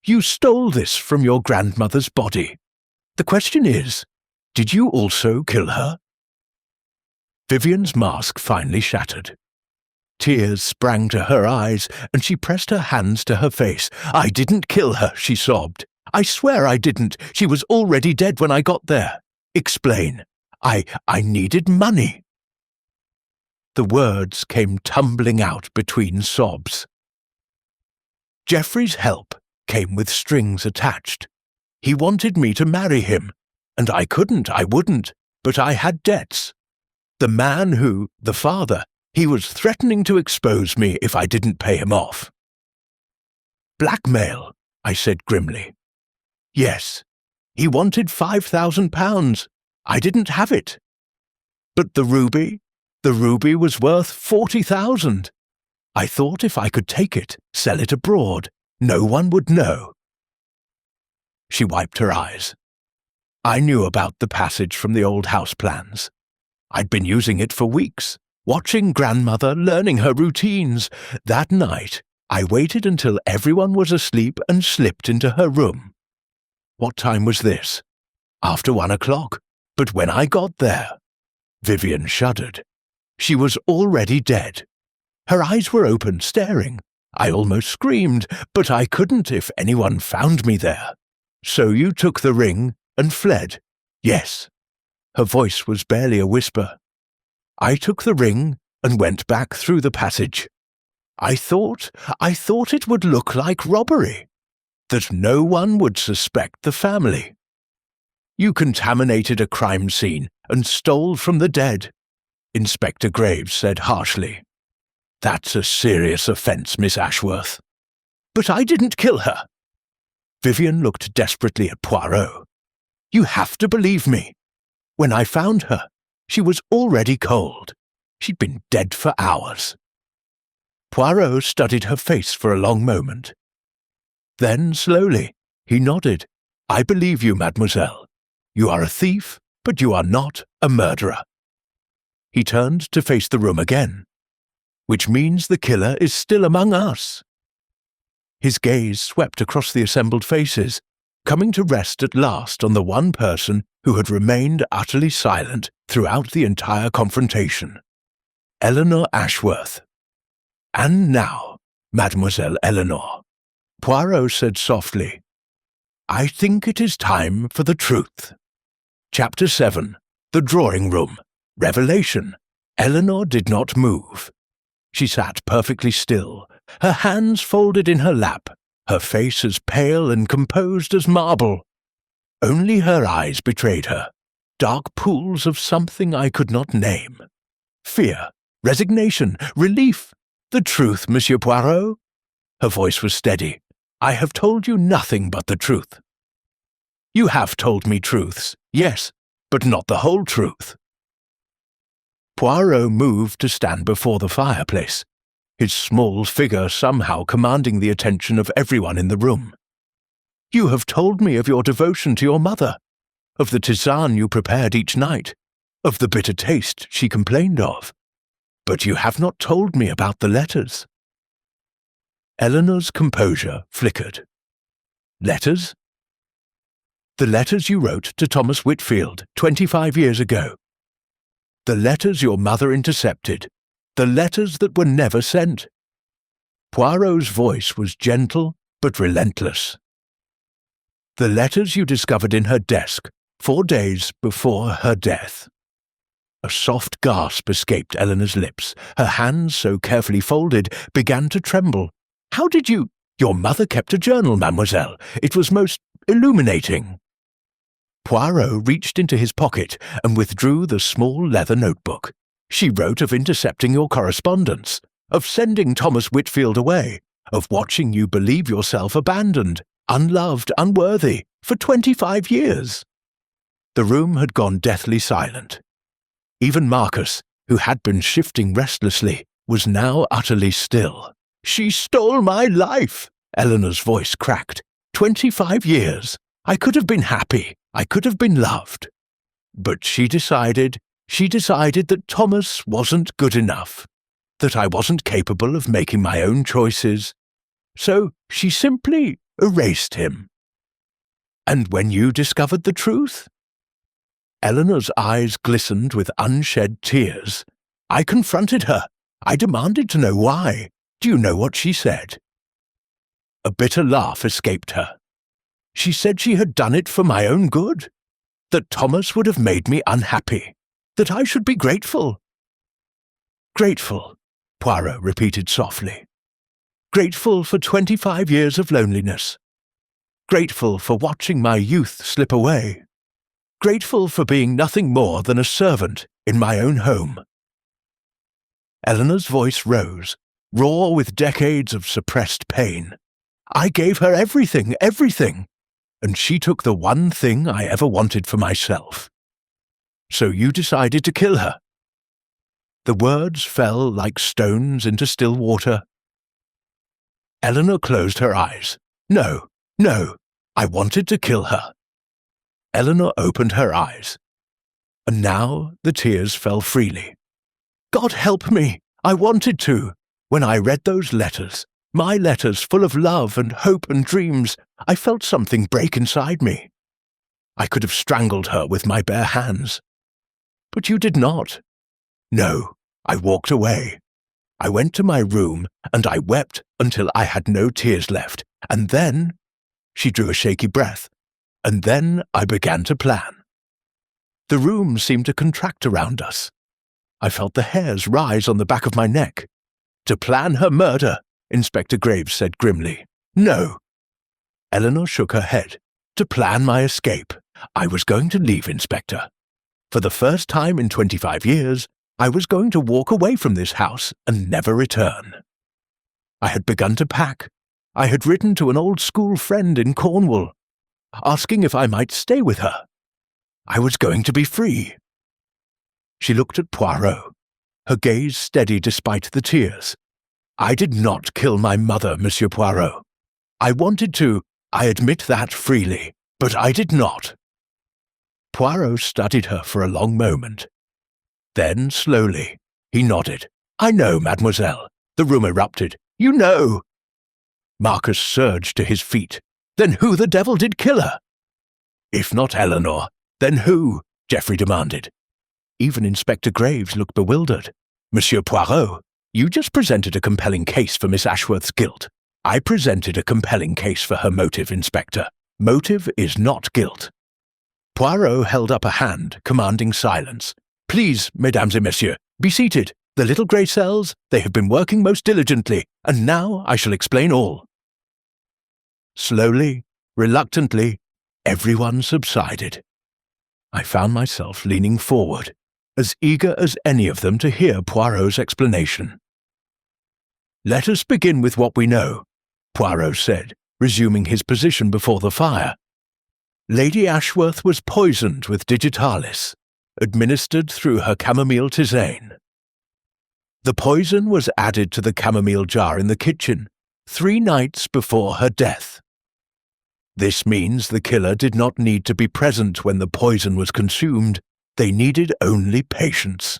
You stole this from your grandmother's body. The question is, did you also kill her? Vivian's mask finally shattered. Tears sprang to her eyes, and she pressed her hands to her face. I didn't kill her, she sobbed. I swear I didn't. She was already dead when I got there. Explain. I needed money. The words came tumbling out between sobs. Geoffrey's help came with strings attached. He wanted me to marry him, and I wouldn't, but I had debts. The father, he was threatening to expose me if I didn't pay him off. Blackmail, I said grimly. Yes, he wanted £5,000. I didn't have it. But the ruby was worth 40,000. I thought if I could take it, sell it abroad, no one would know. She wiped her eyes. I knew about the passage from the old house plans. I'd been using it for weeks, watching grandmother, learning her routines. That night, I waited until everyone was asleep and slipped into her room. What time was this? After 1 o'clock. But when I got there, Vivian shuddered. She was already dead. Her eyes were open, staring. I almost screamed, but I couldn't if anyone found me there. So you took the ring and fled? Yes. Her voice was barely a whisper. I took the ring and went back through the passage. I thought it would look like robbery, that no one would suspect the family. You contaminated a crime scene and stole from the dead, Inspector Graves said harshly. That's a serious offence, Miss Ashworth. But I didn't kill her. Vivian looked desperately at Poirot. You have to believe me. When I found her, she was already cold. She'd been dead for hours. Poirot studied her face for a long moment. Then, slowly, he nodded. I believe you, mademoiselle. You are a thief, but you are not a murderer. He turned to face the room again. Which means the killer is still among us. His gaze swept across the assembled faces, coming to rest at last on the one person who had remained utterly silent throughout the entire confrontation. Eleanor Ashworth. And now, Mademoiselle Eleanor, Poirot said softly, I think it is time for the truth. Chapter 7. The Drawing Room. Revelation. Eleanor did not move. She sat perfectly still, her hands folded in her lap, her face as pale and composed as marble. Only her eyes betrayed her, dark pools of something I could not name. Fear, resignation, relief. The truth, Monsieur Poirot? Her voice was steady. I have told you nothing but the truth. You have told me truths, yes, but not the whole truth. Poirot moved to stand before the fireplace, his small figure somehow commanding the attention of everyone in the room. You have told me of your devotion to your mother, of the tisane you prepared each night, of the bitter taste she complained of, but you have not told me about the letters. Eleanor's composure flickered. Letters? The letters you wrote to Thomas Whitfield 25 years ago. The letters your mother intercepted. The letters that were never sent. Poirot's voice was gentle but relentless. The letters you discovered in her desk 4 days before her death. A soft gasp escaped Eleanor's lips. Her hands, so carefully folded, began to tremble. How did you— Your mother kept a journal, mademoiselle. It was most illuminating. Poirot reached into his pocket and withdrew the small leather notebook. She wrote of intercepting your correspondence, of sending Thomas Whitfield away, of watching you believe yourself abandoned, unloved, unworthy, for 25 years. The room had gone deathly silent. Even Marcus, who had been shifting restlessly, was now utterly still. She stole my life, Eleanor's voice cracked. 25 years. I could have been happy. I could have been loved. But she decided that Thomas wasn't good enough, that I wasn't capable of making my own choices. So she simply erased him. And when you discovered the truth? Eleanor's eyes glistened with unshed tears. I confronted her. I demanded to know why. Do you know what she said? A bitter laugh escaped her. She said she had done it for my own good, that Thomas would have made me unhappy, that I should be grateful. Grateful, Poirot repeated softly. Grateful for 25 years of loneliness, grateful for watching my youth slip away, grateful for being nothing more than a servant in my own home." Eleanor's voice rose, raw with decades of suppressed pain. "I gave her everything, everything, and she took the one thing I ever wanted for myself. So you decided to kill her." The words fell like stones into still water. Eleanor closed her eyes. "No, no, I wanted to kill her." Eleanor opened her eyes, and now the tears fell freely. "God help me, I wanted to. When I read those letters, my letters full of love and hope and dreams, I felt something break inside me. I could have strangled her with my bare hands. But you did not. No, I walked away. I went to my room and I wept until I had no tears left, and then—" she drew a shaky breath, "and then I began to plan." The room seemed to contract around us. I felt the hairs rise on the back of my neck. "To plan her murder," Inspector Graves said grimly. "No." Eleanor shook her head. "To plan my escape. I was going to leave, Inspector. For the first time in 25 years, I was going to walk away from this house and never return." I had begun to pack. I had written to an old school friend in Cornwall, asking if I might stay with her. I was going to be free. She looked at Poirot, her gaze steady despite the tears. "I did not kill my mother, Monsieur Poirot. I wanted to, I admit that freely, but I did not." Poirot studied her for a long moment. Then, slowly, he nodded. "I know, mademoiselle." The room erupted. "You know!" Marcus surged to his feet. "Then who the devil did kill her?" "If not Eleanor, then who?" Geoffrey demanded. Even Inspector Graves looked bewildered. "Monsieur Poirot, you just presented a compelling case for Miss Ashworth's guilt. I presented a compelling case for her motive, Inspector. Motive is not guilt." Poirot held up a hand, commanding silence. "Please, mesdames et messieurs, be seated. The little grey cells, they have been working most diligently, and now I shall explain all." Slowly, reluctantly, everyone subsided. I found myself leaning forward, as eager as any of them to hear Poirot's explanation. "Let us begin with what we know," Poirot said, resuming his position before the fire. "Lady Ashworth was poisoned with digitalis, administered through her chamomile tisane. The poison was added to the chamomile jar in the kitchen 3 nights before her death. This means the killer did not need to be present when the poison was consumed. They needed only patience.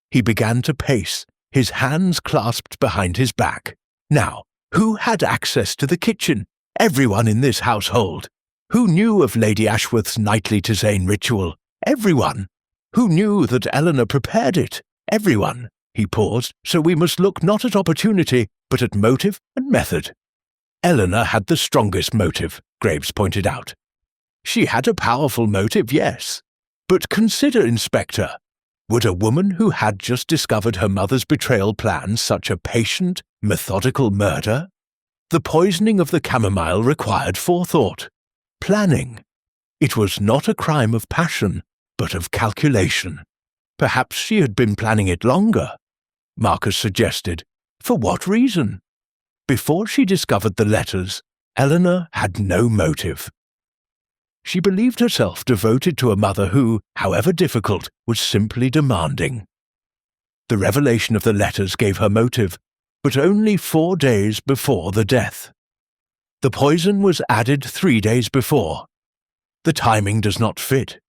He began to pace, his hands clasped behind his back. Now, who had access to the kitchen? Everyone in this household. Who knew of Lady Ashworth's nightly tisane ritual? Everyone. Who knew that Eleanor prepared it? Everyone." He paused. "So we must look not at opportunity, but at motive and method." "Eleanor had the strongest motive," Graves pointed out. "She had a powerful motive, yes. But consider, Inspector, would a woman who had just discovered her mother's betrayal plan such a patient, methodical murder? The poisoning of the chamomile required forethought, planning. It was not a crime of passion, but of calculation. Perhaps she had been planning it longer," Marcus suggested. "For what reason? Before she discovered the letters, Eleanor had no motive. She believed herself devoted to a mother who, however difficult, was simply demanding. The revelation of the letters gave her motive, but only 4 days before the death. The poison was added 3 days before. The timing does not fit."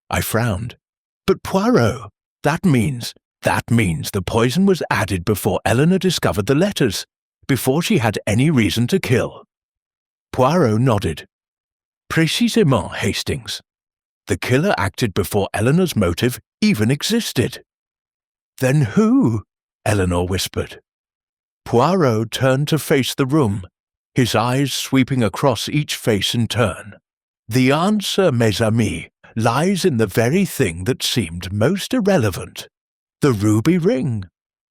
I frowned. "But Poirot, that means the poison was added before Eleanor discovered the letters, before she had any reason to kill." Poirot nodded. "Précisément, Hastings. The killer acted before Eleanor's motive even existed." "Then who?" Eleanor whispered. Poirot turned to face the room, his eyes sweeping across each face in turn. "The answer, mes amis, lies in the very thing that seemed most irrelevant. The ruby ring."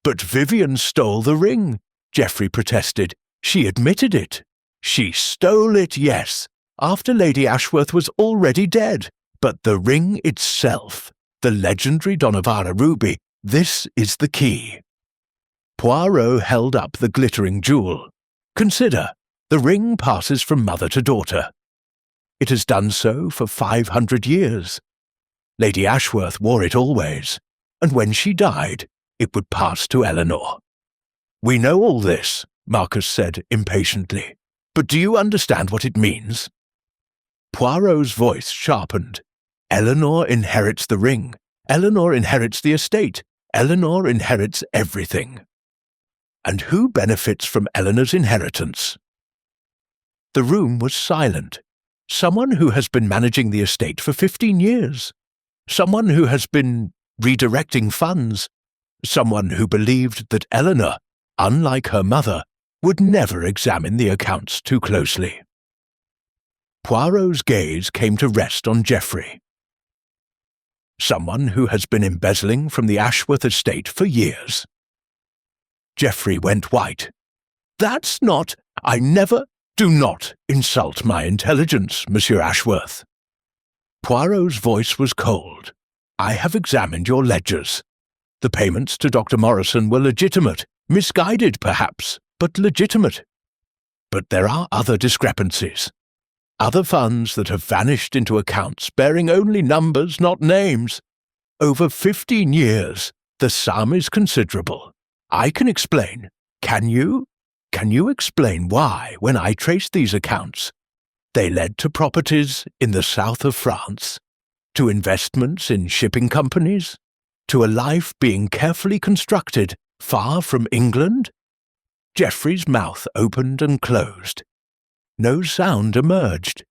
"But Vivian stole the ring," Geoffrey protested. "She admitted it." She stole it, yes, after Lady Ashworth was already dead. But the ring itself, the legendary Donavara ruby, this is the key. Poirot held up the glittering jewel. Consider, the ring passes from mother to daughter. It has done so for 500 years. Lady Ashworth wore it always, and when she died, it would pass to Eleanor. We know all this, Marcus said impatiently, but do you understand what it means? Poirot's voice sharpened. Eleanor inherits the ring. Eleanor inherits the estate. Eleanor inherits everything. And who benefits from Eleanor's inheritance? The room was silent. Someone who has been managing the estate for 15 years. Someone who has been redirecting funds. Someone who believed that Eleanor, unlike her mother, would never examine the accounts too closely. Poirot's gaze came to rest on Geoffrey. Someone who has been embezzling from the Ashworth estate for years. Geoffrey went white. That's not— Do not insult my intelligence, Monsieur Ashworth. Poirot's voice was cold. I have examined your ledgers. The payments to Dr. Morrison were legitimate, misguided perhaps, but legitimate. But there are other discrepancies. Other funds that have vanished into accounts bearing only numbers, not names. Over 15 years, the sum is considerable. I can explain. Can you? Can you explain why, when I traced these accounts, they led to properties in the south of France, to investments in shipping companies, to a life being carefully constructed far from England? Geoffrey's mouth opened and closed. No sound emerged.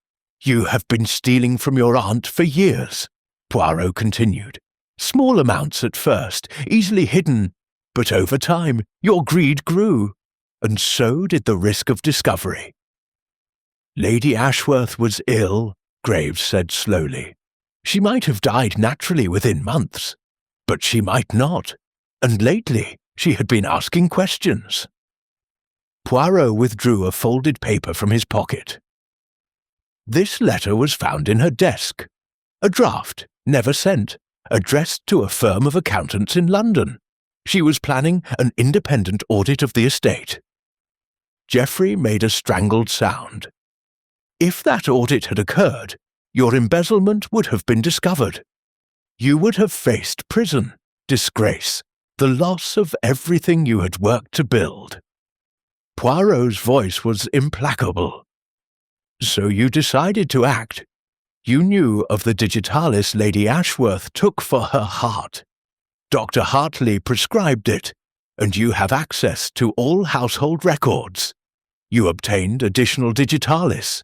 You have been stealing from your aunt for years, Poirot continued. Small amounts at first, easily hidden, but over time your greed grew, and so did the risk of discovery. Lady Ashworth was ill, Graves said slowly. She might have died naturally within months, but she might not, and lately she had been asking questions. Poirot withdrew a folded paper from his pocket. This letter was found in her desk. A draft, never sent, addressed to a firm of accountants in London. She was planning an independent audit of the estate. Geoffrey made a strangled sound. If that audit had occurred, your embezzlement would have been discovered. You would have faced prison, disgrace, the loss of everything you had worked to build. Poirot's voice was implacable. So you decided to act. You knew of the digitalis Lady Ashworth took for her heart. Dr. Hartley prescribed it, and you have access to all household records. You obtained additional digitalis,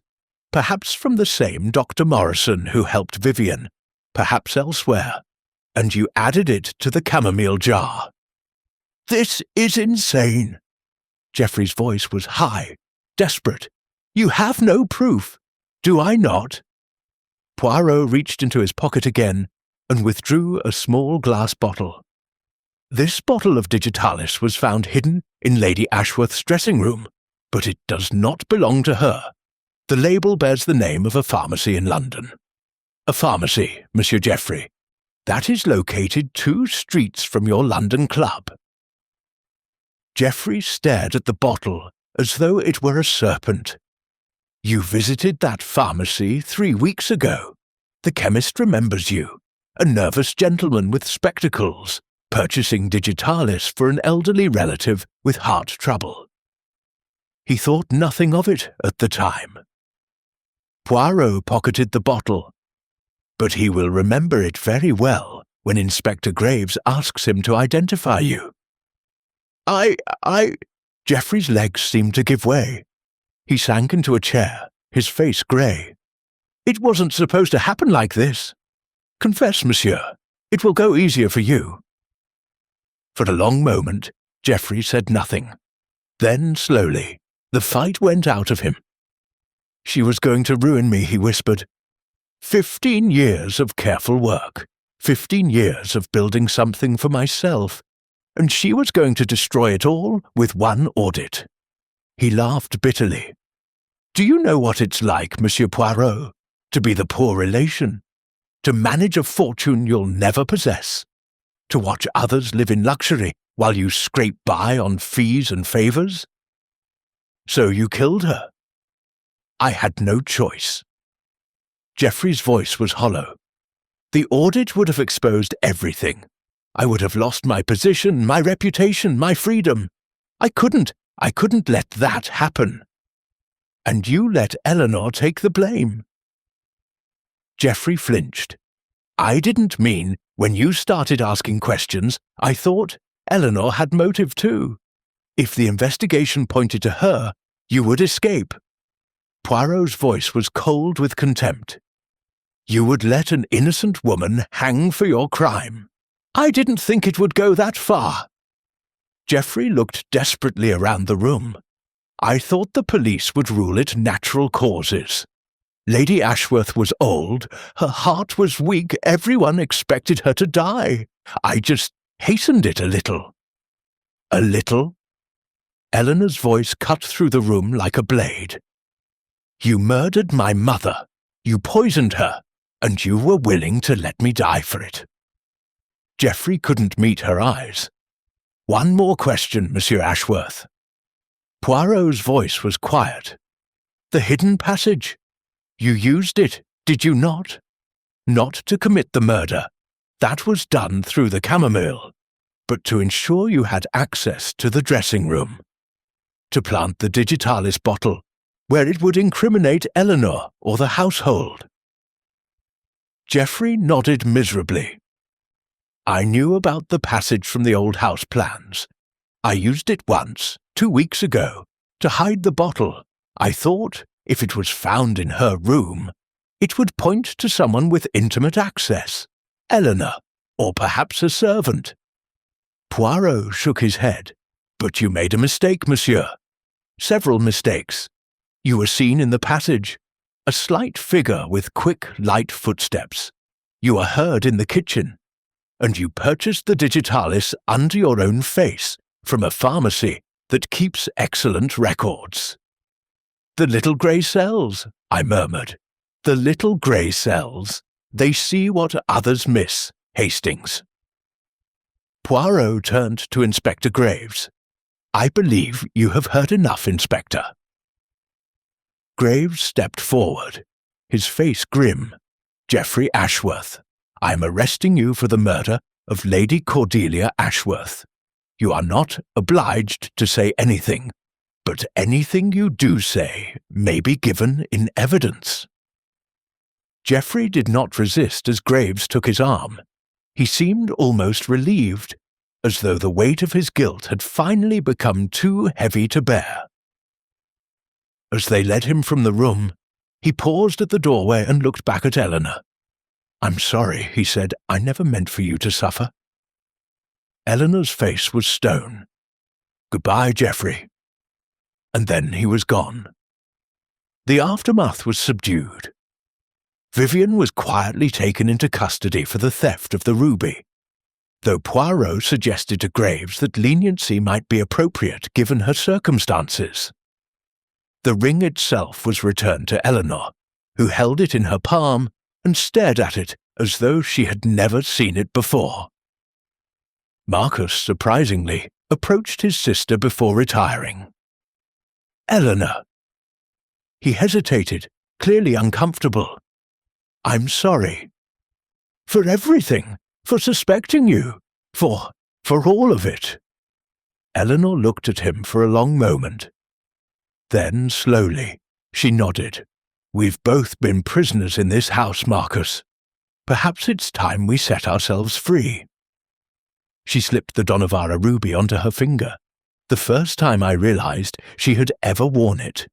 perhaps from the same Dr. Morrison who helped Vivian, perhaps elsewhere, and you added it to the chamomile jar. This is insane. Geoffrey's voice was high, desperate. You have no proof. Do I not? Poirot reached into his pocket again and withdrew a small glass bottle. This bottle of digitalis was found hidden in Lady Ashworth's dressing room, but it does not belong to her. The label bears the name of a pharmacy in London. A pharmacy, Monsieur Geoffrey. That is located 2 streets from your London club. Geoffrey stared at the bottle as though it were a serpent. You visited that pharmacy 3 weeks ago. The chemist remembers you, a nervous gentleman with spectacles, purchasing digitalis for an elderly relative with heart trouble. He thought nothing of it at the time. Poirot pocketed the bottle, but he will remember it very well when Inspector Graves asks him to identify you. Geoffrey's legs seemed to give way. He sank into a chair, his face grey. It wasn't supposed to happen like this. Confess, monsieur. It will go easier for you. For a long moment, Geoffrey said nothing. Then, slowly, the fight went out of him. She was going to ruin me, he whispered. 15 years of careful work, 15 years of building something for myself, and she was going to destroy it all with one audit. He laughed bitterly. Do you know what it's like, Monsieur Poirot, to be the poor relation, to manage a fortune you'll never possess, to watch others live in luxury while you scrape by on fees and favours? So you killed her. I had no choice. Geoffrey's voice was hollow. The audit would have exposed everything. I would have lost my position, my reputation, my freedom. I couldn't let that happen. And you let Eleanor take the blame. Geoffrey flinched. I didn't mean, when you started asking questions, I thought Eleanor had motive too. If the investigation pointed to her, you would escape. Poirot's voice was cold with contempt. You would let an innocent woman hang for your crime. I didn't think it would go that far. Geoffrey looked desperately around the room. I thought the police would rule it natural causes. Lady Ashworth was old, her heart was weak, everyone expected her to die. I just hastened it a little. A little? Eleanor's voice cut through the room like a blade. You murdered my mother, you poisoned her, and you were willing to let me die for it. Geoffrey couldn't meet her eyes. One more question, Monsieur Ashworth. Poirot's voice was quiet. The hidden passage. You used it, did you not? Not to commit the murder. That was done through the chamomile. But to ensure you had access to the dressing room. To plant the digitalis bottle, where it would incriminate Eleanor or the household. Geoffrey nodded miserably. I knew about the passage from the old house plans. I used it once, 2 weeks ago, to hide the bottle. I thought, if it was found in her room, it would point to someone with intimate access, Eleanor, or perhaps a servant. Poirot shook his head. But you made a mistake, monsieur. Several mistakes. You were seen in the passage, a slight figure with quick, light footsteps. You were heard in the kitchen, and you purchased the digitalis under your own face from a pharmacy that keeps excellent records. The little grey cells, I murmured. The little grey cells. They see what others miss, Hastings. Poirot turned to Inspector Graves. I believe you have heard enough, Inspector. Graves stepped forward, his face grim. Geoffrey Ashworth, I am arresting you for the murder of Lady Cordelia Ashworth. You are not obliged to say anything, but anything you do say may be given in evidence. Geoffrey did not resist as Graves took his arm. He seemed almost relieved, as though the weight of his guilt had finally become too heavy to bear. As they led him from the room, he paused at the doorway and looked back at Eleanor. I'm sorry, he said, I never meant for you to suffer. Eleanor's face was stone. Goodbye, Geoffrey. And then he was gone. The aftermath was subdued. Vivian was quietly taken into custody for the theft of the ruby, though Poirot suggested to Graves that leniency might be appropriate given her circumstances. The ring itself was returned to Eleanor, who held it in her palm and stared at it as though she had never seen it before. Marcus, surprisingly, approached his sister before retiring. Eleanor. He hesitated, clearly uncomfortable. I'm sorry. For everything. For suspecting you. For all of it. Eleanor looked at him for a long moment. Then, slowly, she nodded. We've both been prisoners in this house, Marcus. Perhaps it's time we set ourselves free. She slipped the Donavara ruby onto her finger, the first time I realized she had ever worn it.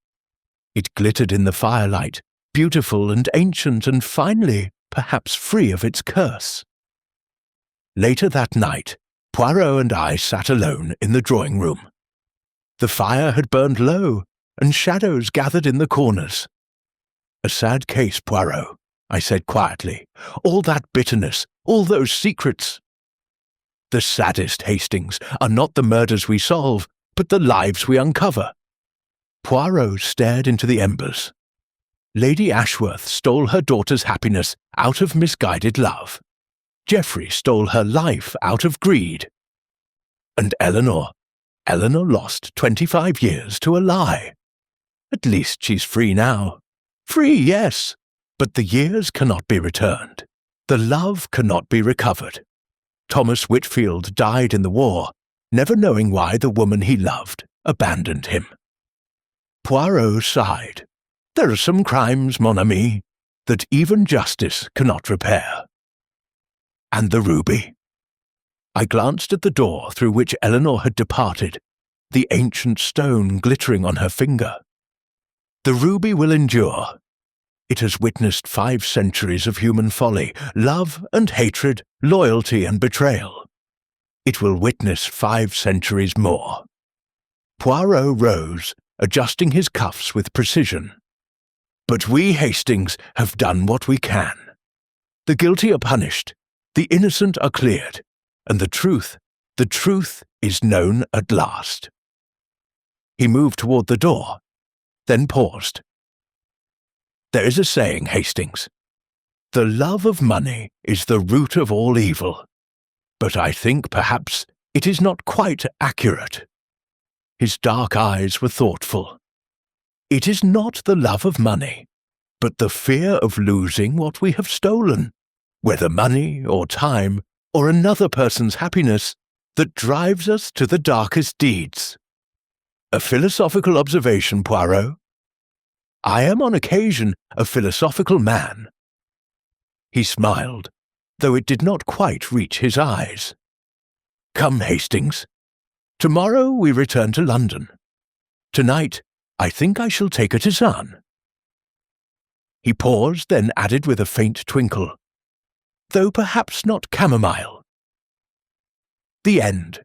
It glittered in the firelight, beautiful and ancient and finally, perhaps free of its curse. Later that night, Poirot and I sat alone in the drawing room. The fire had burned low, and shadows gathered in the corners. A sad case, Poirot, I said quietly. All that bitterness, all those secrets. The saddest, Hastings, are not the murders we solve, but the lives we uncover. Poirot stared into the embers. Lady Ashworth stole her daughter's happiness out of misguided love. Geoffrey stole her life out of greed. And Eleanor lost 25 years to a lie. At least she's free now. Free, yes, but the years cannot be returned. The love cannot be recovered. Thomas Whitfield died in the war, never knowing why the woman he loved abandoned him. Poirot sighed. There are some crimes, mon ami, that even justice cannot repair. And the ruby? I glanced at the door through which Eleanor had departed, the ancient stone glittering on her finger. The ruby will endure. It has witnessed 5 centuries of human folly, love and hatred, loyalty and betrayal. It will witness 5 centuries more. Poirot rose, adjusting his cuffs with precision. But we, Hastings, have done what we can. The guilty are punished, the innocent are cleared, and the truth is known at last. He moved toward the door, then paused. There is a saying, Hastings. The love of money is the root of all evil, but I think perhaps it is not quite accurate. His dark eyes were thoughtful. It is not the love of money, but the fear of losing what we have stolen, whether money or time or another person's happiness, that drives us to the darkest deeds. A philosophical observation, Poirot. I am on occasion a philosophical man. He smiled, though it did not quite reach his eyes. Come, Hastings. Tomorrow we return to London. Tonight, I think I shall take a tisane. He paused, then added with a faint twinkle, though perhaps not chamomile. The end.